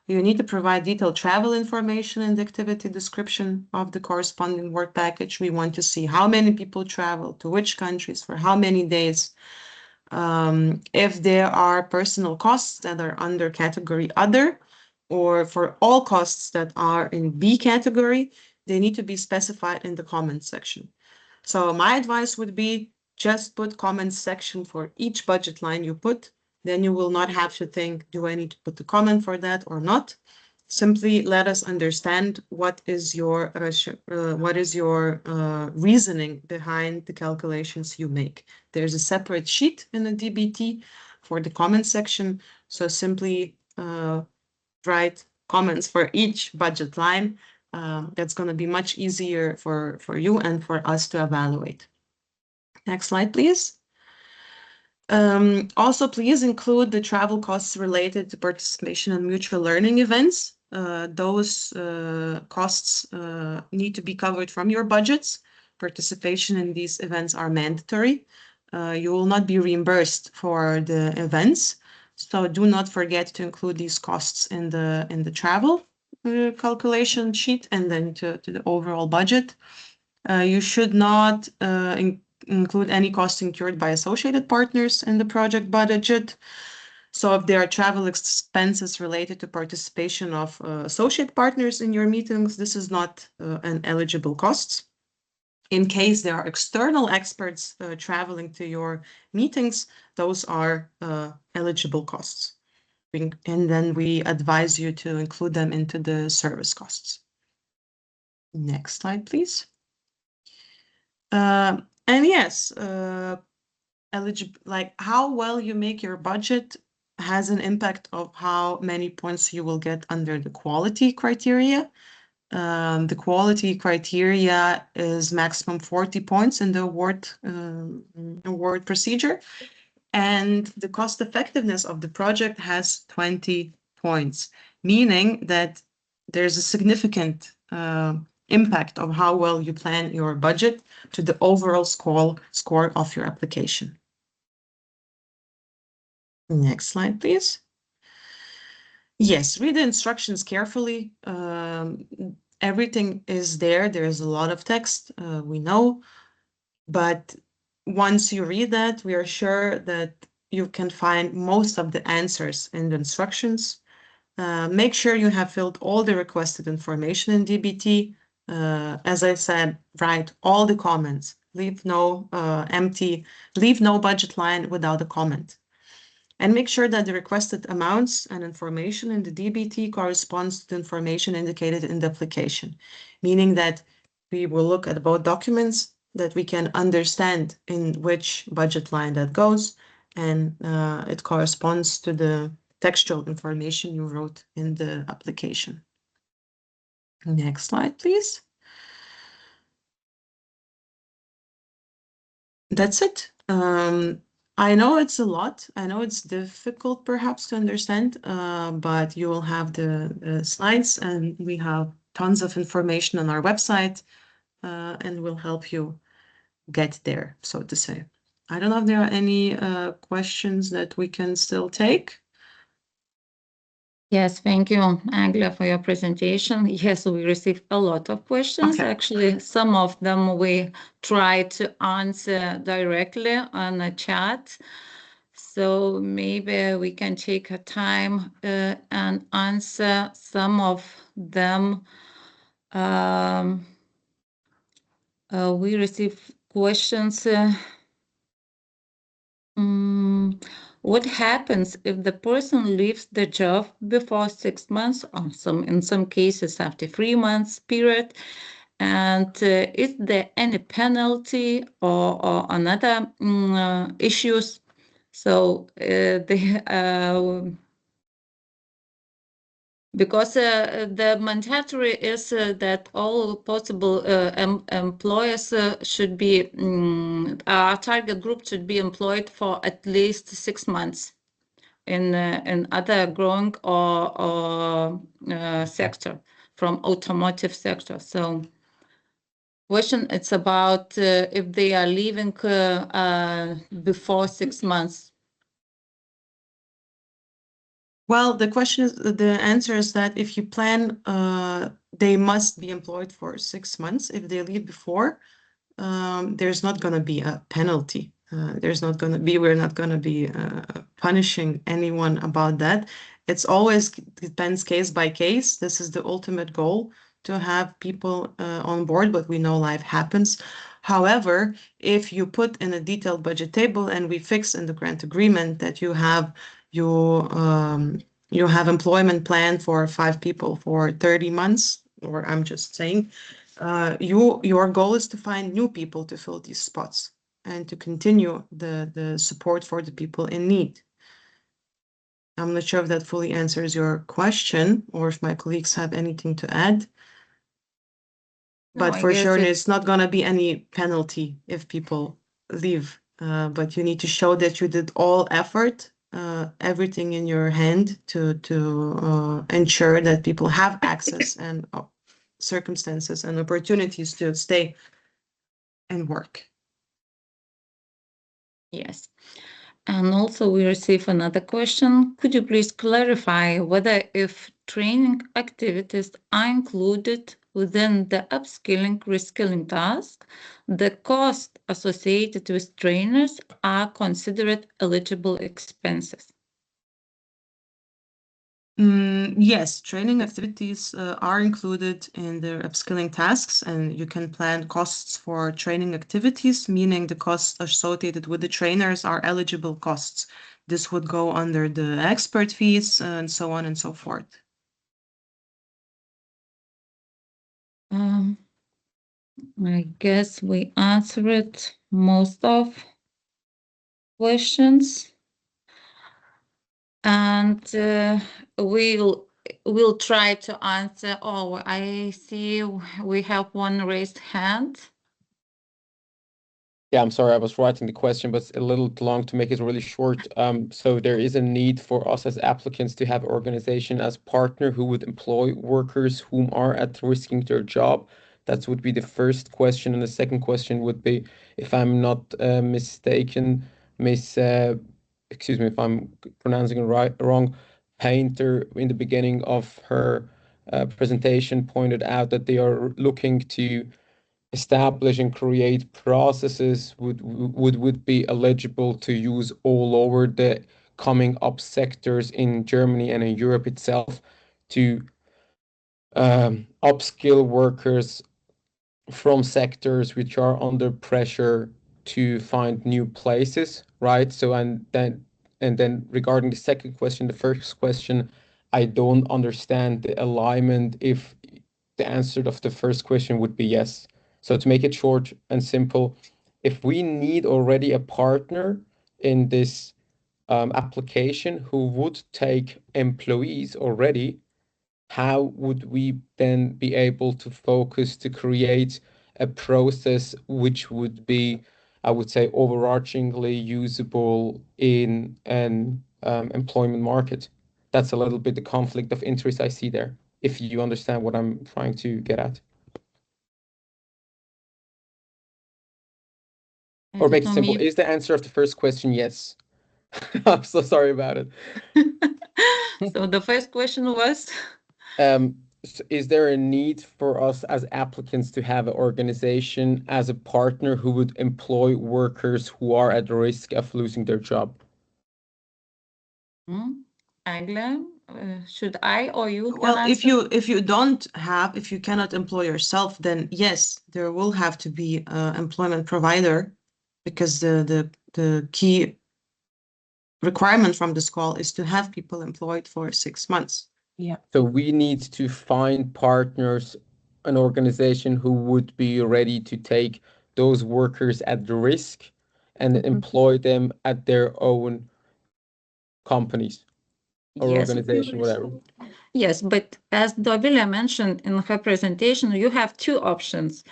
You need to provide detailed travel information in the activity description of the corresponding work package. We want to see how many people travel, to which countries, for how many days. If there are personal costs that are under category other, or for all costs that are in B category, they need to be specified in the comments section. So my advice would be just put comments section for each budget line you put. Then you will not have to think, do I need to put the comment for that or not? Simply let us understand what is your reasoning behind the calculations you make. There's a separate sheet in the DBT for the comment section. So simply write comments for each budget line. That's going to be much easier for you and for us to evaluate. Next slide, please. Also, please include the travel costs related to participation in mutual learning events. Those costs need to be covered from your budgets. Participation in these events are mandatory. You will not be reimbursed for the events. So do not forget to include these costs in the travel calculation sheet and then to the overall budget. You should not include any costs incurred by associated partners in the project budget. So if there are travel expenses related to participation of associate partners in your meetings, this is not an eligible cost. In case there are external experts traveling to your meetings, those are eligible costs. And then we advise you to include them into the service costs. Next slide, please. And yes, like how well you make your budget has an impact of how many points you will get under the quality criteria. The quality criteria is maximum 40 points in the award procedure, and the cost effectiveness of the project has 20 points, meaning that there's a significant impact of how well you plan your budget to the overall score of your application. Next slide, please. Yes, read the instructions carefully. Everything is there. There's a lot of text, we know, but once you read that, we are sure that you can find most of the answers in the instructions. Make sure you have filled all the requested information in DBT. As I said, write all the comments. Leave no budget line without a comment. And make sure that the requested amounts and information in the DBT corresponds to the information indicated in the application, meaning that we will look at both documents that we can understand in which budget line that goes, and it corresponds to the textual information you wrote in the application. Next slide, please. That's it. I know it's a lot. I know it's difficult perhaps to understand, but you will have the slides, and we have tons of information on our website, and we'll help you get there, so to say. I don't know if there are any questions that we can still take. Yes, thank you, Angela, for your presentation. Yes, we received a lot of questions. Okay. Actually, some of them we tried to answer directly on the chat. So maybe we can take a time and answer some of them. We received questions. What happens if the person leaves the job before 6 months, or in some cases after 3 months period? And is there any penalty or another issues? So because the mandatory is that all possible employers should be, our target group should be employed for at least 6 months in other growing or sector, from automotive sector. So question, it's about if they are leaving before 6 months. Well, the answer is that if you plan, they must be employed for 6 months. If they leave before, there's not going to be a penalty. We're not going to be punishing anyone about that. It's always depends case by case. This is the ultimate goal, to have people on board, but we know life happens. However, if you put in a detailed budget table and we fix in the grant agreement that you have employment plan for 5 people for 30 months, or I'm just saying, your goal is to find new people to fill these spots and to continue the support for the people in need. I'm not sure if that fully answers your question, or if my colleagues have anything to add. But for sure, it's not going to be any penalty if people leave. But you need to show that you did all effort, everything in your hand to ensure that people have access and circumstances and opportunities to stay and work. Yes. And also we receive another question. Could you please clarify whether if training activities are included within the upskilling, reskilling task, the cost associated with trainers are considered eligible expenses? Yes, training activities are included in the upskilling tasks, and you can plan costs for training activities, meaning the costs associated with the trainers are eligible costs. This would go under the expert fees and so on and so forth. I guess we answered most of questions, and we'll try to answer. Oh, I see we have one raised hand. Yeah, I'm sorry, I was writing the question, but it's a little long to make it really short. So there is a need for us as applicants to have an organization as partner who would employ workers whom are at risking their job. That would be the first question, and the second question would be, if I'm not mistaken, excuse me if I'm pronouncing it wrong, Painter in the beginning of her presentation pointed out that they are looking to establish and create processes would be eligible to use all over the coming up sectors in Germany and in Europe itself to upskill workers from sectors which are under pressure to find new places, right? So and then regarding the second question, the first question, I don't understand the alignment if the answer of the first question would be yes. So to make it short and simple, if we need already a partner in this application who would take employees already, how would we then be able to focus to create a process which would be, I would say, overarchingly usable in an employment market? That's a little bit the conflict of interest I see there, if you understand what I'm trying to get at. Or make it simple, is the answer of the first question yes? I'm so sorry about it. So the first question was? Is there a need for us as applicants to have an organization as a partner who would employ workers who are at risk of losing their job? Agla, should I or you? Well, if you cannot employ yourself, then yes, there will have to be an employment provider, because the key requirement from this call is to have people employed for 6 months. Yeah. So we need to find partners, an organization who would be ready to take those workers at risk and employ them at their own companies or organization, whatever. Yes, but as Dovilė mentioned in her presentation, you have two options.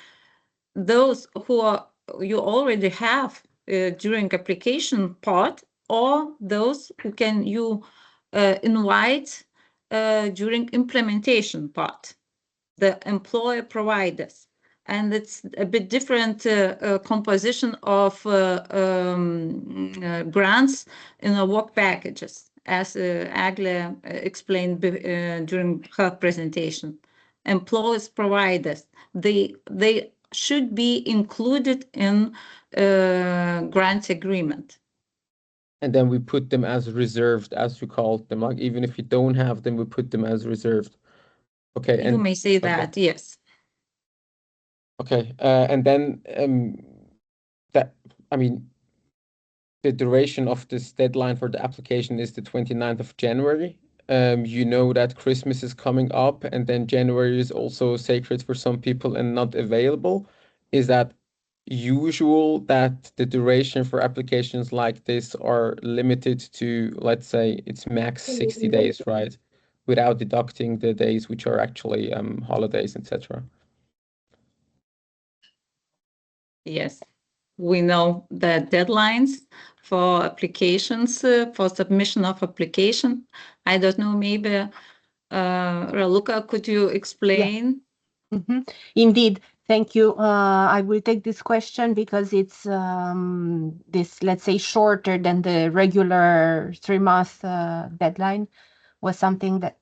Those who you already have during application part, or those who can you invite during implementation part, the employer providers. And it's a bit different composition of grants in the work packages, as Agla explained during her presentation. Employers providers, they should be included in grant agreement. And then we put them as reserved, as you called them. Like even if you don't have them, we put them as reserved. Okay. You may say that, yes. Okay. And then that, I mean, the duration of this deadline for the application is the 29th of January. You know that Christmas is coming up, and then January is also sacred for some people and not available. Is that usual that the duration for applications like this are limited to, let's say, it's max 60 days, right? Without deducting the days which are actually holidays, etc. Yes, we know the deadlines for applications, for submission of application. I don't know, maybe Raluca, could you explain? Yeah. Indeed. Thank you. I will take this question because it's this, let's say, shorter than the regular 3-month deadline was something that.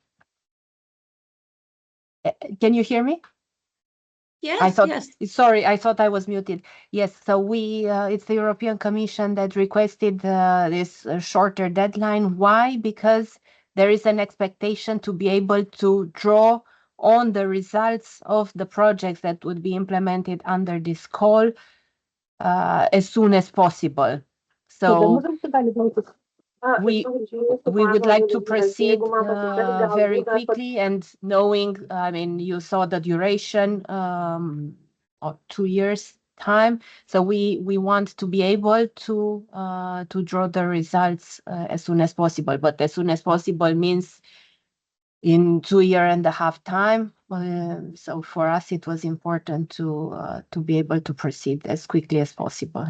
Can you hear me? Yes, yes. Sorry, I thought I was muted. Yes, so it's the European Commission that requested this shorter deadline. Why? Because there is an expectation to be able to draw on the results of the projects that would be implemented under this call as soon as possible. So we would like to proceed very quickly, and knowing, I mean, you saw the duration of 2 years time. So we want to be able to draw the results as soon as possible. But as soon as possible means in 2.5 years time. So for us, it was important to be able to proceed as quickly as possible.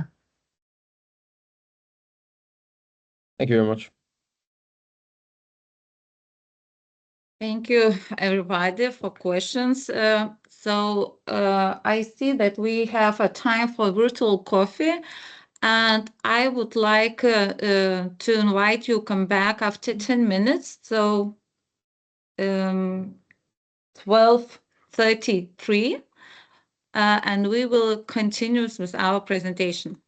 Thank you very much. Thank you, everybody, for questions. I see that we have a time for virtual coffee, and I would like to invite you come back after 10 minutes. So 12:33, and we will continue with our presentation.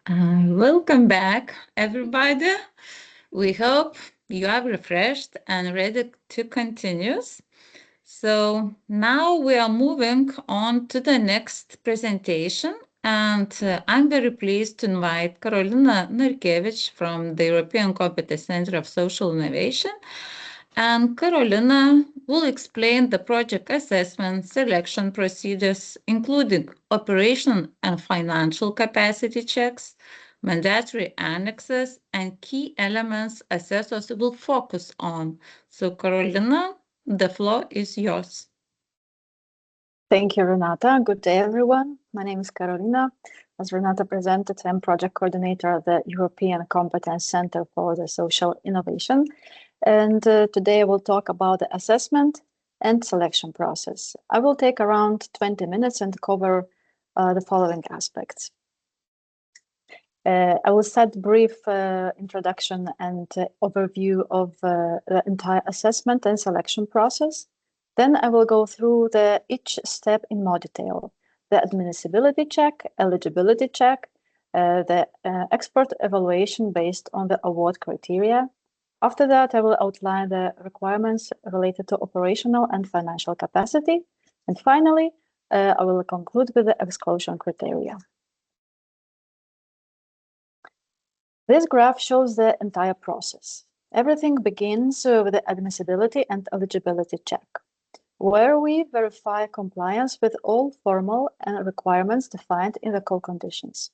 Welcome back, everybody. We hope you are refreshed and ready to continue. So now we are moving on to the next presentation, and I'm very pleased to invite Karolina Narkevich from the European Competence Center of Social Innovation. And Karolina will explain the project assessment selection procedures, including operational and financial capacity checks, mandatory annexes, and key elements assessors will focus on. So Karolina, the floor is yours. Thank you, Renata. Good day, everyone. My name is Karolina. As Renata presented, I'm project coordinator at the European Competence Center for the Social Innovation. And today I will talk about the assessment and selection process. I will take around 20 minutes and cover the following aspects. I will start brief introduction and overview of the entire assessment and selection process. Then I will go through each step in more detail. The admissibility check, eligibility check, the expert evaluation based on the award criteria. After that, I will outline the requirements related to operational and financial capacity. And finally, I will conclude with the exclusion criteria. This graph shows the entire process. Everything begins with the admissibility and eligibility check, where we verify compliance with all formal requirements defined in the core conditions.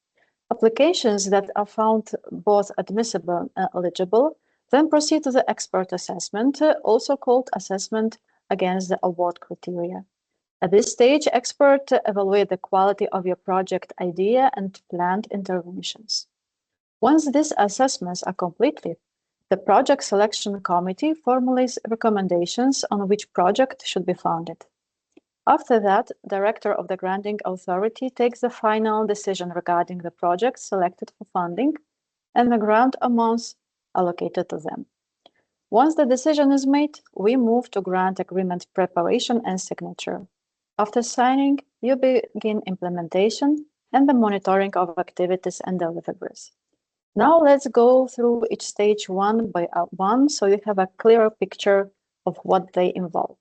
Applications that are found both admissible and eligible then proceed to the expert assessment, also called assessment against the award criteria. At this stage, experts evaluate the quality of your project idea and planned interventions. Once these assessments are completed, the project selection committee formulates recommendations on which project should be funded. After that, the director of the granting authority takes the final decision regarding the project selected for funding and the grant amounts allocated to them. Once the decision is made, we move to grant agreement preparation and signature. After signing, you begin implementation and the monitoring of activities and deliverables. Now let's go through each stage one by one so you have a clearer picture of what they involve.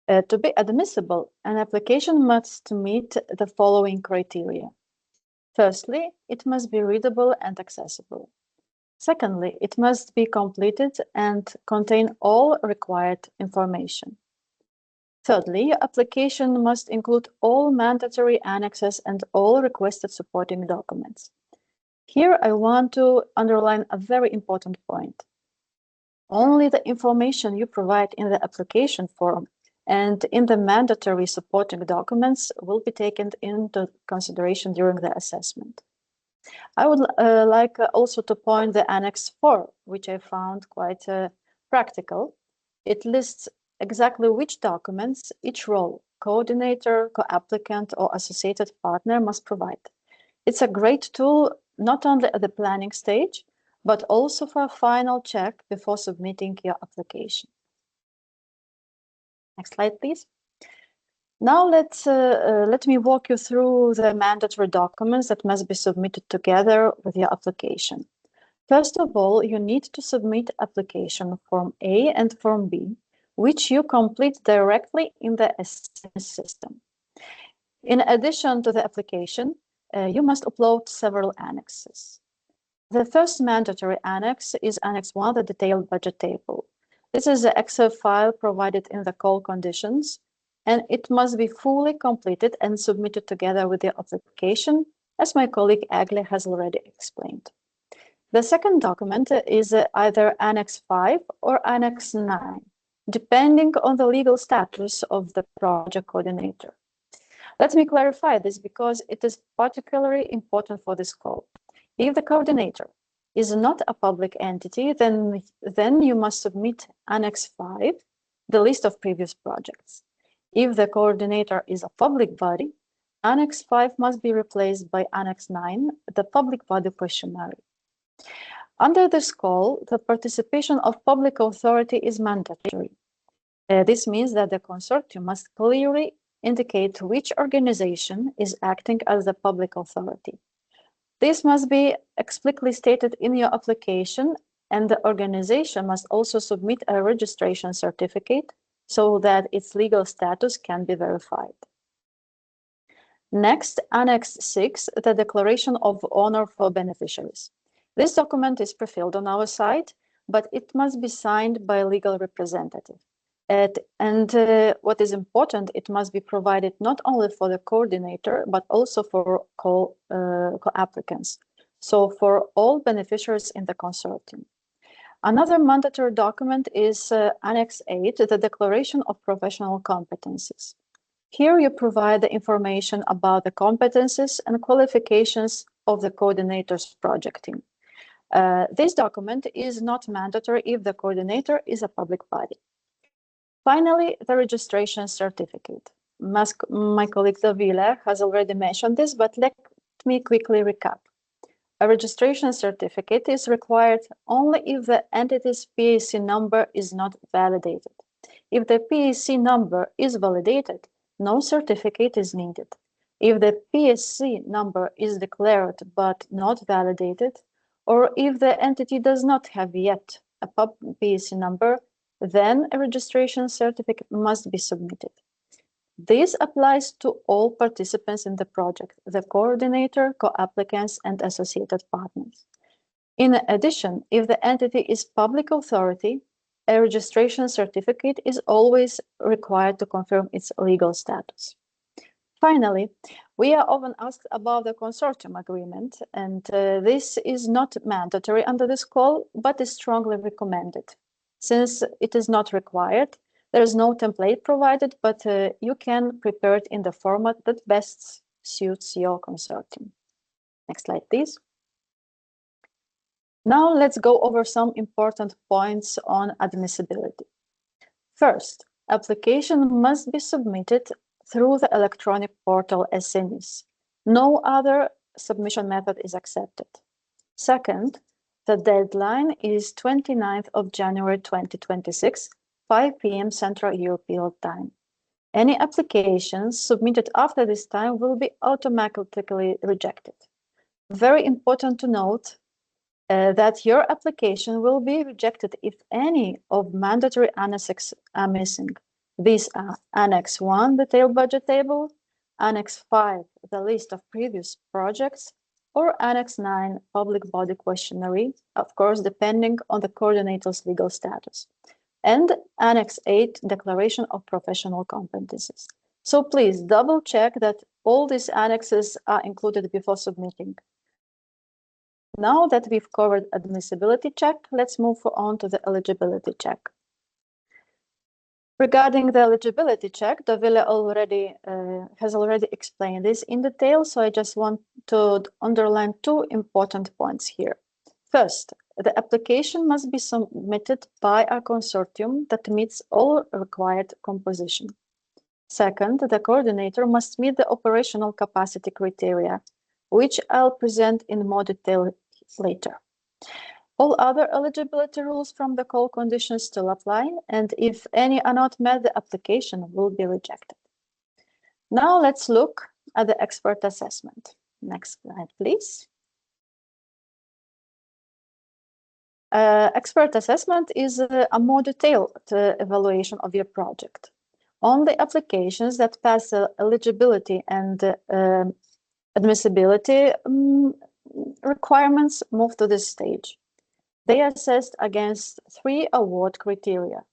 To be admissible, an application must meet the following criteria. Firstly, it must be readable and accessible. Secondly, it must be completed and contain all required information. Thirdly, your application must include all mandatory annexes and all requested supporting documents. Here, I want to underline a very important point. Only the information you provide in the application form and in the mandatory supporting documents will be taken into consideration during the assessment. I would like also to point the Annex 4, which I found quite practical. It lists exactly which documents each role, coordinator, co-applicant, or associated partner must provide. It's a great tool not only at the planning stage, but also for a final check before submitting your application. Next slide, please. Now let me walk you through the mandatory documents that must be submitted together with your application. First of all, you need to submit application Form A and Form B, which you complete directly in the SMS system. In addition to the application, you must upload several annexes. The first mandatory annex is Annex 1, the detailed budget table. This is the Excel file provided in the call conditions, and it must be fully completed and submitted together with the application, as my colleague Agli has already explained. The second document is either Annex 5 or Annex 9, depending on the legal status of the project coordinator. Let me clarify this because it is particularly important for this call. If the coordinator is not a public entity, then you must submit Annex 5, the list of previous projects. If the coordinator is a public body, Annex 5 must be replaced by Annex 9, the public body questionnaire. Under this call, the participation of public authority is mandatory. This means that the consortium must clearly indicate which organization is acting as the public authority. This must be explicitly stated in your application, and the organization must also submit a registration certificate so that its legal status can be verified. Next, Annex 6, the Declaration of Honor for Beneficiaries. This document is pre-filled on our site, but it must be signed by a legal representative. What is important, it must be provided not only for the coordinator, but also for co-applicants. So for all beneficiaries in the consortium. Another mandatory document is Annex 8, the Declaration of Professional Competencies. Here you provide the information about the competencies and qualifications of the coordinator's project team. This document is not mandatory if the coordinator is a public body. Finally, the registration certificate. My colleague Davila has already mentioned this, but let me quickly recap. A registration certificate is required only if the entity's PAC number is not validated. If the PAC number is validated, no certificate is needed. If the PSC number is declared but not validated, or if the entity does not have yet a PAC number, then a registration certificate must be submitted. This applies to all participants in the project, the coordinator, co-applicants, and associated partners. In addition, if the entity is public authority, a registration certificate is always required to confirm its legal status. Finally, we are often asked about the consortium agreement, and this is not mandatory under this call, but is strongly recommended. Since it is not required, there is no template provided, but you can prepare it in the format that best suits your consortium. Next slide, please. Now let's go over some important points on admissibility. First, application must be submitted through the electronic portal SNIS. No other submission method is accepted. Second, the deadline is 29th of January 2026, 5 p.m. Central European Time. Any applications submitted after this time will be automatically rejected. Very important to note that your application will be rejected if any of mandatory annexes are missing. These are Annex 1, the detailed budget table, Annex 5, the list of previous projects, or Annex 9, public body questionnaire, of course, depending on the coordinator's legal status, and Annex 8, Declaration of Professional Competencies. So please double check that all these annexes are included before submitting. Now that we've covered admissibility check, let's move on to the eligibility check. Regarding the eligibility check, Davila has already explained this in detail, so I just want to underline two important points here. First, the application must be submitted by a consortium that meets all required composition. Second, the coordinator must meet the operational capacity criteria, which I'll present in more detail later. All other eligibility rules from the call conditions still apply, and if any are not met, the application will be rejected. Now let's look at the expert assessment. Next slide, please. Expert assessment is a more detailed evaluation of your project. Only applications that pass eligibility and admissibility requirements move to this stage. They are assessed against 3 award criteria: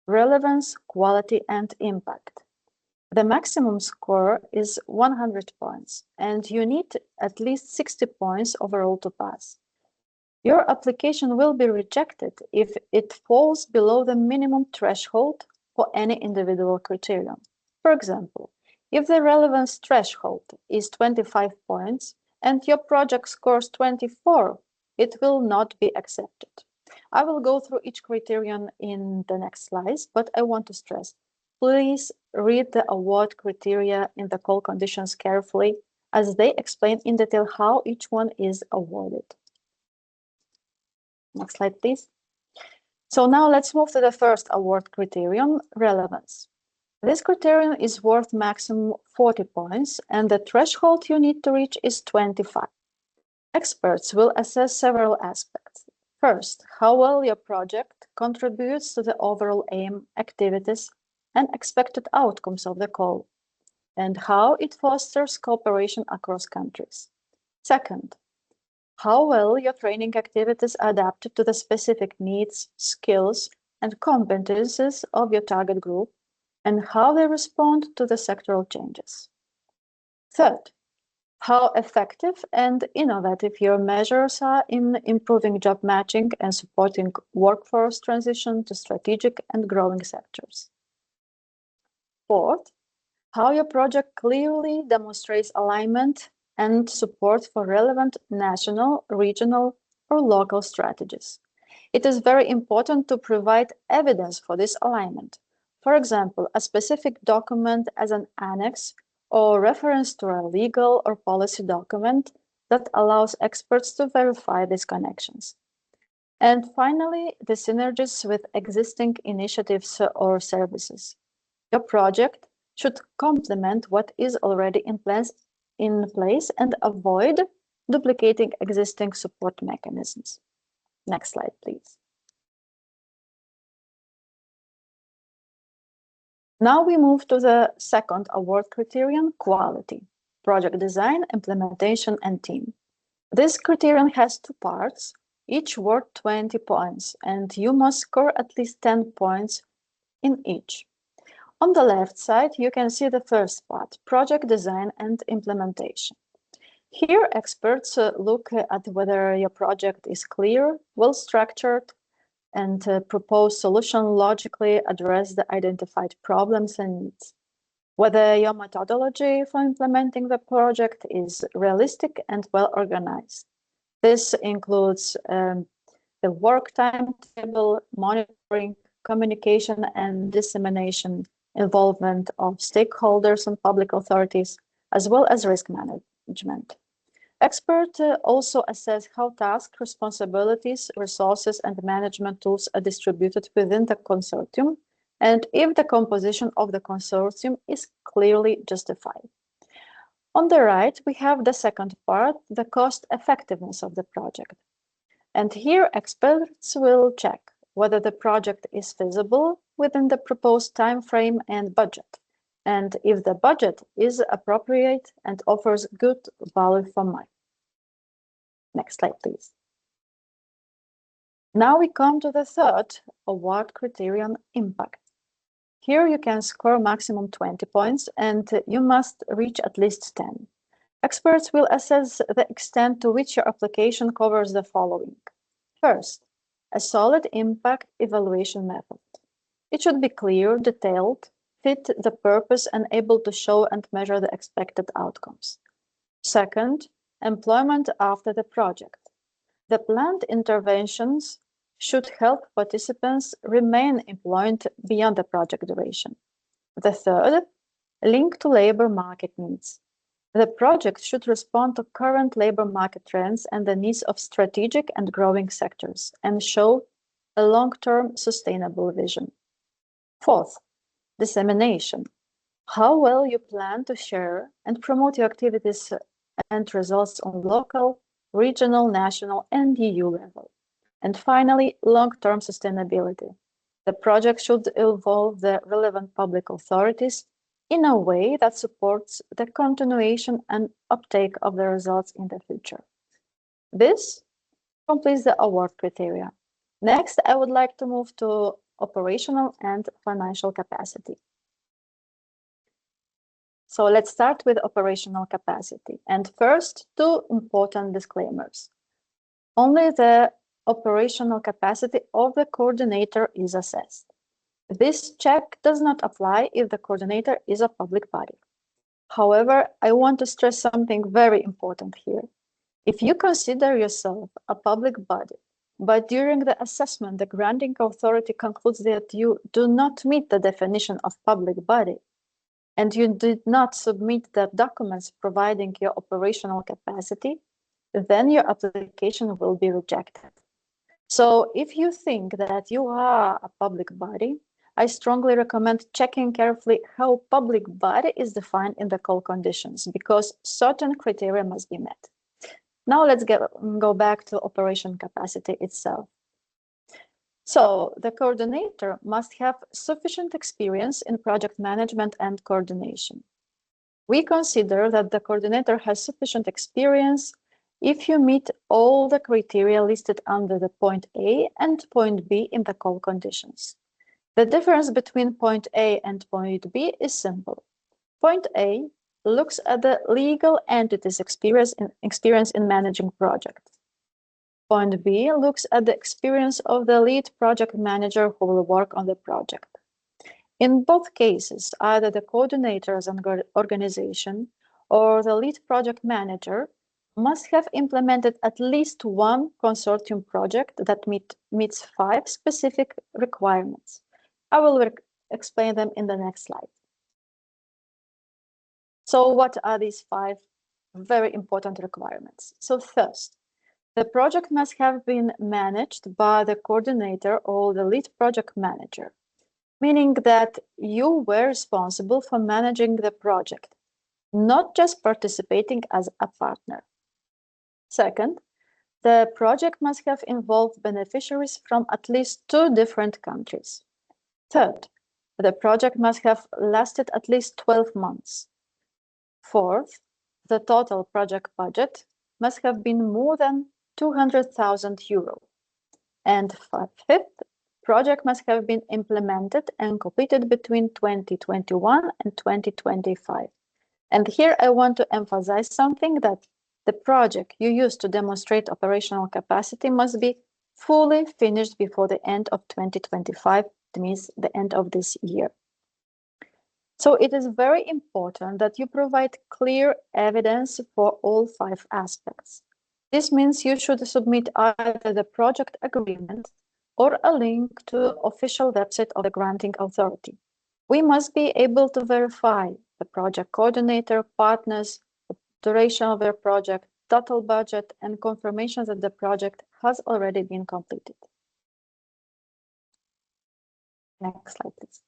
relevance, quality, and impact. The maximum score is 100 points, and you need at least 60 points overall to pass. Your application will be rejected if it falls below the minimum threshold for any individual criterion. For example, if the relevance threshold is 25 points and your project scores 24, it will not be accepted. I will go through each criterion in the next slides, but I want to stress, please read the award criteria in the call conditions carefully, as they explain in detail how each one is awarded. Next slide, please. So now let's move to the first award criterion, relevance. This criterion is worth maximum 40 points, and the threshold you need to reach is 25. Experts will assess several aspects. First, how well your project contributes to the overall aim, activities, and expected outcomes of the call, and how it fosters cooperation across countries. Second, how well your training activities are adapted to the specific needs, skills, and competencies of your target group, and how they respond to the sectoral changes. Third, how effective and innovative your measures are in improving job matching and supporting workforce transition to strategic and growing sectors. Fourth, how your project clearly demonstrates alignment and support for relevant national, regional, or local strategies. It is very important to provide evidence for this alignment. For example, a specific document as an annex or reference to a legal or policy document that allows experts to verify these connections. And finally, the synergies with existing initiatives or services. Your project should complement what is already in place and avoid duplicating existing support mechanisms. Next slide, please. Now we move to the second award criterion, quality, project design, implementation, and team. This criterion has two parts, each worth 20 points, and you must score at least 10 points in each. On the left side, you can see the first part, project design and implementation. Here, experts look at whether your project is clear, well-structured, and propose solution logically address the identified problems and needs. Whether your methodology for implementing the project is realistic and well-organized. This includes the work timetable, monitoring, communication, and dissemination, involvement of stakeholders and public authorities, as well as risk management. Experts also assess how tasks, responsibilities, resources, and management tools are distributed within the consortium, and if the composition of the consortium is clearly justified. On the right, we have the second part, the cost effectiveness of the project. And here, experts will check whether the project is feasible within the proposed time frame and budget, and if the budget is appropriate and offers good value for money. Next slide, please. Now we come to the third award criterion, impact. Here you can score maximum 20 points and you must reach at least 10. Experts will assess the extent to which your application covers the following. First, a solid impact evaluation method. It should be clear, detailed, fit the purpose, and able to show and measure the expected outcomes. Second, employment after the project. The planned interventions should help participants remain employed beyond the project duration. The third, link to labor market needs. The project should respond to current labor market trends and the needs of strategic and growing sectors and show a long-term sustainable vision. Fourth, dissemination. How well you plan to share and promote your activities and results on local, regional, national, and EU level. And finally, long-term sustainability. The project should involve the relevant public authorities in a way that supports the continuation and uptake of the results in the future. This completes the award criteria. Next, I would like to move to operational and financial capacity. So let's start with operational capacity. And first, two important disclaimers. Only the operational capacity of the coordinator is assessed. This check does not apply if the coordinator is a public body. However, I want to stress something very important here. If you consider yourself a public body, but during the assessment, the granting authority concludes that you do not meet the definition of public body, and you did not submit the documents providing your operational capacity, then your application will be rejected. So if you think that you are a public body, I strongly recommend checking carefully how public body is defined in the call conditions, because certain criteria must be met. Now let's go back to operation capacity itself. So the coordinator must have sufficient experience in project management and coordination. We consider that the coordinator has sufficient experience if you meet all the criteria listed under the point A and point B in the call conditions. The difference between point A and point B is simple. Point A looks at the legal entity's experience in managing projects. Point B looks at the experience of the lead project manager who will work on the project. In both cases, either the coordinator as an organization or the lead project manager must have implemented at least one consortium project that meets 5 specific requirements. I will explain them in the next slide. So what are these 5 very important requirements? So first, the project must have been managed by the coordinator or the lead project manager, meaning that you were responsible for managing the project, not just participating as a partner. Second, the project must have involved beneficiaries from at least 2 different countries. Third, the project must have lasted at least 12 months. Fourth, the total project budget must have been more than 200,000 euro. And fifth, project must have been implemented and completed between 2021 and 2025. And here I want to emphasize something, that the project you use to demonstrate operational capacity must be fully finished before the end of 2025, that means the end of this year. So it is very important that you provide clear evidence for all 5 aspects. This means you should submit either the project agreement or a link to official website of the granting authority. We must be able to verify the project coordinator, partners, the duration of their project, total budget, and confirmation that the project has already been completed. Next slide, please.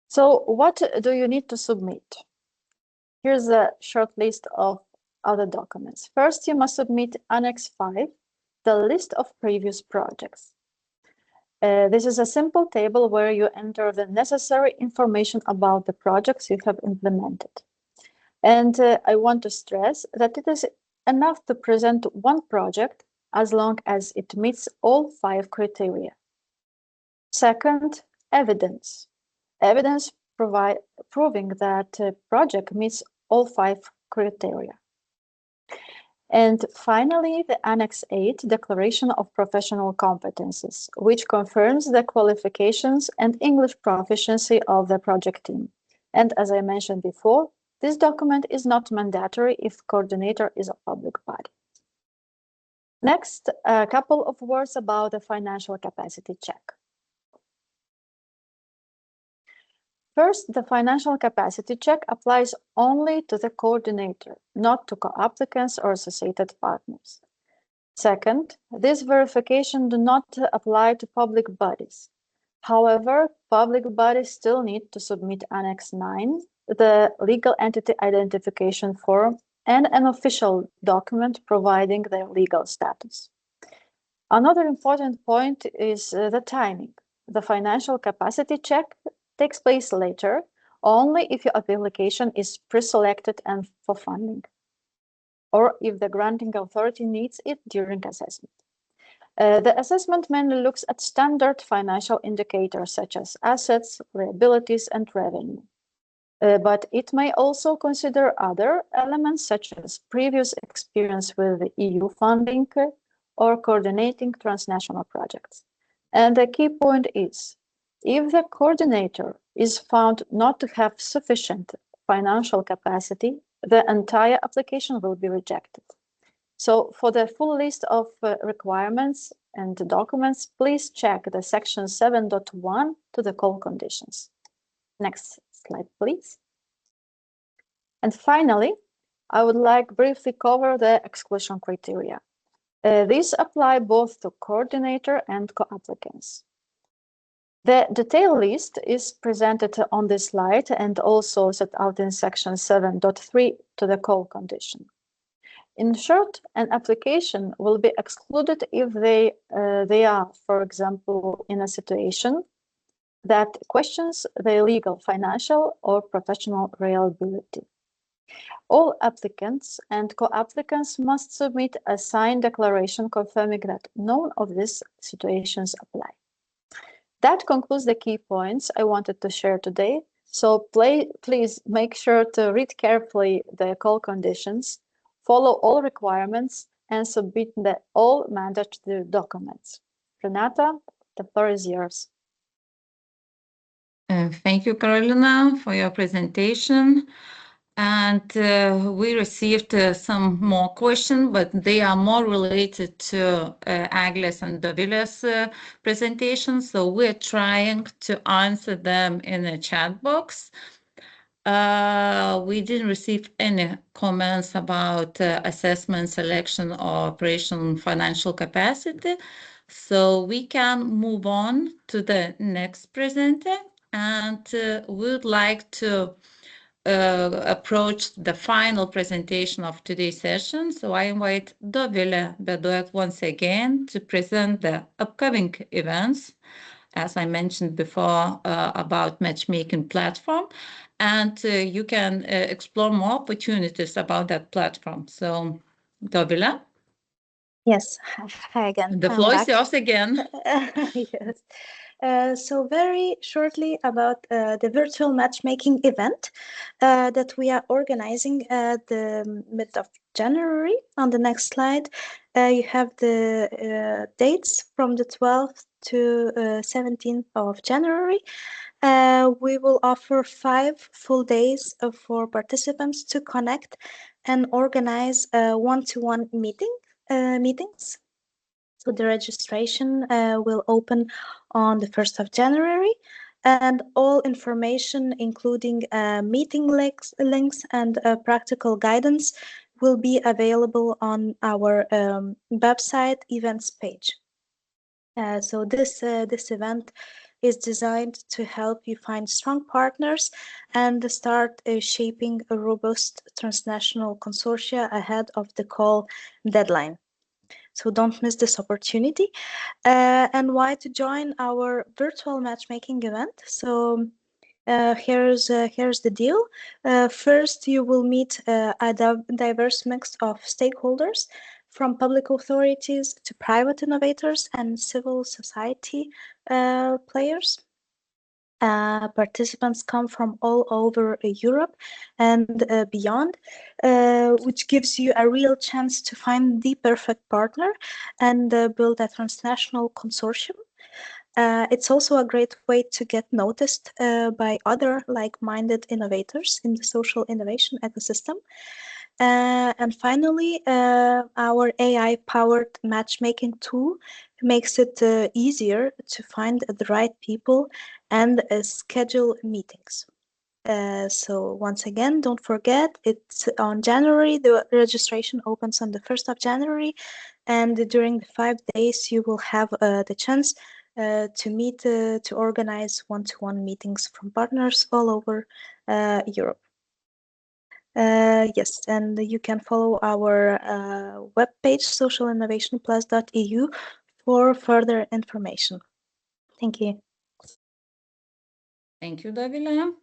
So what do you need to submit? Here's a short list of other documents. First, you must submit Annex 5, the list of previous projects. This is a simple table where you enter the necessary information about the projects you have implemented. And I want to stress that it is enough to present one project as long as it meets all 5 criteria. Second, evidence. Evidence proving that a project meets all 5 criteria. And finally, the Annex 8 Declaration of Professional Competences, which confirms the qualifications and English proficiency of the project team. And as I mentioned before, this document is not mandatory if coordinator is a public body. Next, a couple of words about the financial capacity check. First, the financial capacity check applies only to the coordinator, not to co-applicants or associated partners. Second, this verification does not apply to public bodies. However, public bodies still need to submit Annex 9, the legal entity identification form, and an official document providing their legal status. Another important point is the timing. The financial capacity check takes place later, only if your application is pre-selected and for funding, or if the granting authority needs it during assessment. The assessment mainly looks at standard financial indicators such as assets, liabilities, and revenue. But it may also consider other elements such as previous experience with the EU funding or coordinating transnational projects. And the key point is, if the coordinator is found not to have sufficient financial capacity, the entire application will be rejected. So for the full list of requirements and documents, please check the section 7.1 to the call conditions. Next slide, please. And finally, I would like briefly cover the exclusion criteria. These apply both to coordinator and co-applicants. The detailed list is presented on this slide and also set out in section 7.3 to the call condition. In short, an application will be excluded if they are, for example, in a situation that questions their legal, financial, or professional reliability. All applicants and co-applicants must submit a signed declaration confirming that none of these situations apply. That concludes the key points I wanted to share today. So please make sure to read carefully the call conditions, follow all requirements, and submit all mandatory documents. Renata, the floor is yours. Thank you, Carolina, for your presentation. And we received some more questions, but they are more related to Agles and Dovilės presentation. So we're trying to answer them in the chat box. We didn't receive any comments about assessment, selection, or operational financial capacity. So we can move on to the next presenter. And we would like to approach the final presentation of today's session. So I invite Dovilė Beduet once again to present the upcoming events, as I mentioned before, about matchmaking platform. And you can explore more opportunities about that platform. So Dovilė? Yes, hi again. The floor is yours again. Yes. So very shortly about the virtual matchmaking event that we are organizing at the mid of January. On the next slide, you have the dates from the 12th to 17th of January. We will offer 5 full days for participants to connect and organize one-to-one meetings. So the registration will open on the 1st of January, and all information, including meeting links and practical guidance, will be available on our website events page. So this event is designed to help you find strong partners and start shaping a robust transnational consortia ahead of the call deadline. So don't miss this opportunity. And why to join our virtual matchmaking event? So here's the deal. First, you will meet a diverse mix of stakeholders, from public authorities to private innovators and civil society players. Participants come from all over Europe and beyond, which gives you a real chance to find the perfect partner and build a transnational consortium. It's also a great way to get noticed by other like-minded innovators in the social innovation ecosystem. And finally, our AI-powered matchmaking tool makes it easier to find the right people and schedule meetings. So once again, don't forget, it's on January. The registration opens on the 1st of January. And during the 5 days, you will have the chance to meet, to organize one-to-one meetings from partners all over Europe. Yes, and you can follow our webpage, socialinnovationplus.eu, for further information. Thank you. Thank you, Dovilė.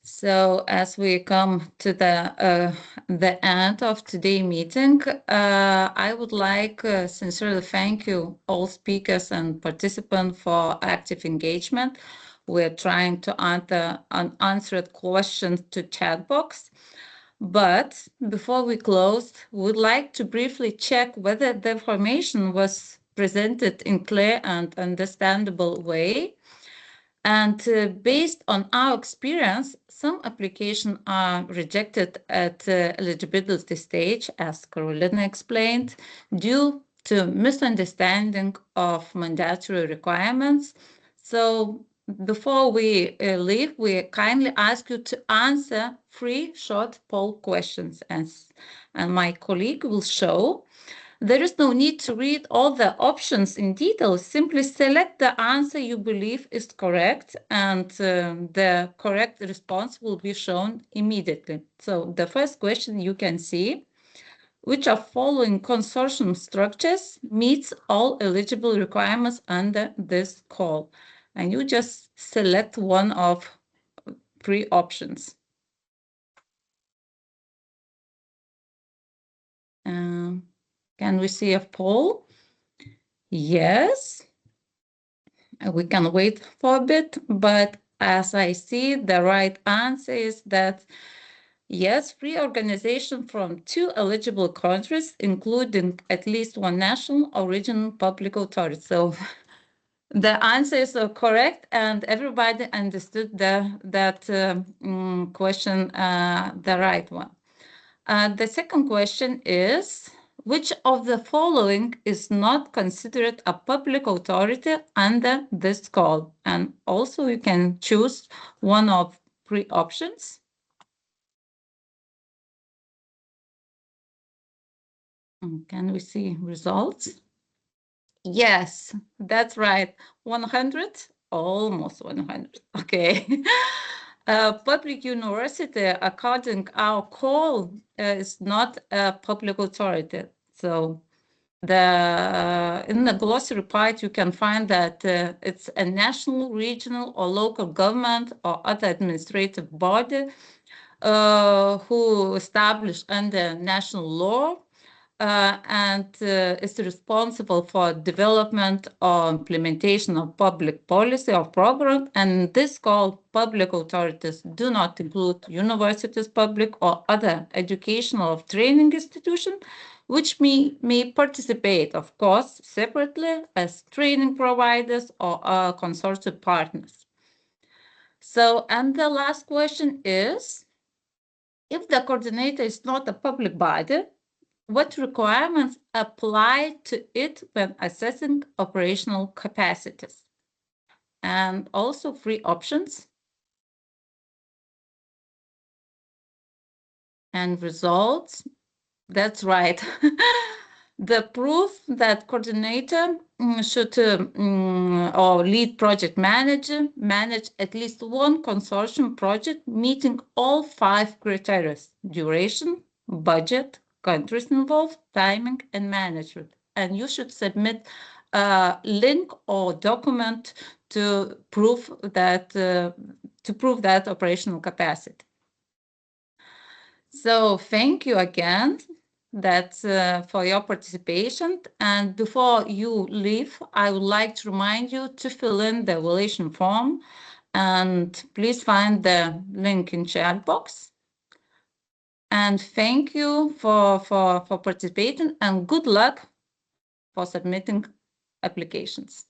So as we come to the end of today's meeting, I would like sincerely thank you all speakers and participants for active engagement. We're trying to answer unanswered questions to chat box. But before we close, we'd like to briefly check whether the information was presented in clear and understandable way. And based on our experience, some applications are rejected at eligibility stage, as Carolina explained, due to misunderstanding of mandatory requirements. So before we leave, we kindly ask you to answer 3 short poll questions, and my colleague will show. There is no need to read all the options in detail. Simply select the answer you believe is correct, and the correct response will be shown immediately. So the first question you can see, which of following consortium structures meets all eligible requirements under this call? And you just select one of 3 options. Can we see a poll? Yes. We can wait for a bit, but as I see, the right answer is that yes, free organization from 2 eligible countries, including at least 1 national or regional public authority. So the answer is correct, and everybody understood that question, the right one. The second question is, which of the following is not considered a public authority under this call? And also you can choose one of 3 options. Can we see results? Yes, that's right. 100, almost 100. Okay. Public university, according our call, is not a public authority. So in the glossary part, you can find that it's a national, regional, or local government or other administrative body who established under national law and is responsible for development or implementation of public policy or program. And this called public authorities do not include universities, public or other educational or training institutions, which may participate, of course, separately as training providers or consortium partners. So, and the last question is, if the coordinator is not a public body, what requirements apply to it when assessing operational capacities? And also 3 options. And results, that's right. The proof that coordinator should or lead project manager manage at least 1 consortium project meeting all 5 criteria: duration, budget, countries involved, timing, and management. And you should submit a link or document to prove that operational capacity. So thank you again for your participation. And before you leave, I would like to remind you to fill in the evaluation form, and please find the link in chat box. And thank you for participating, and good luck for submitting applications.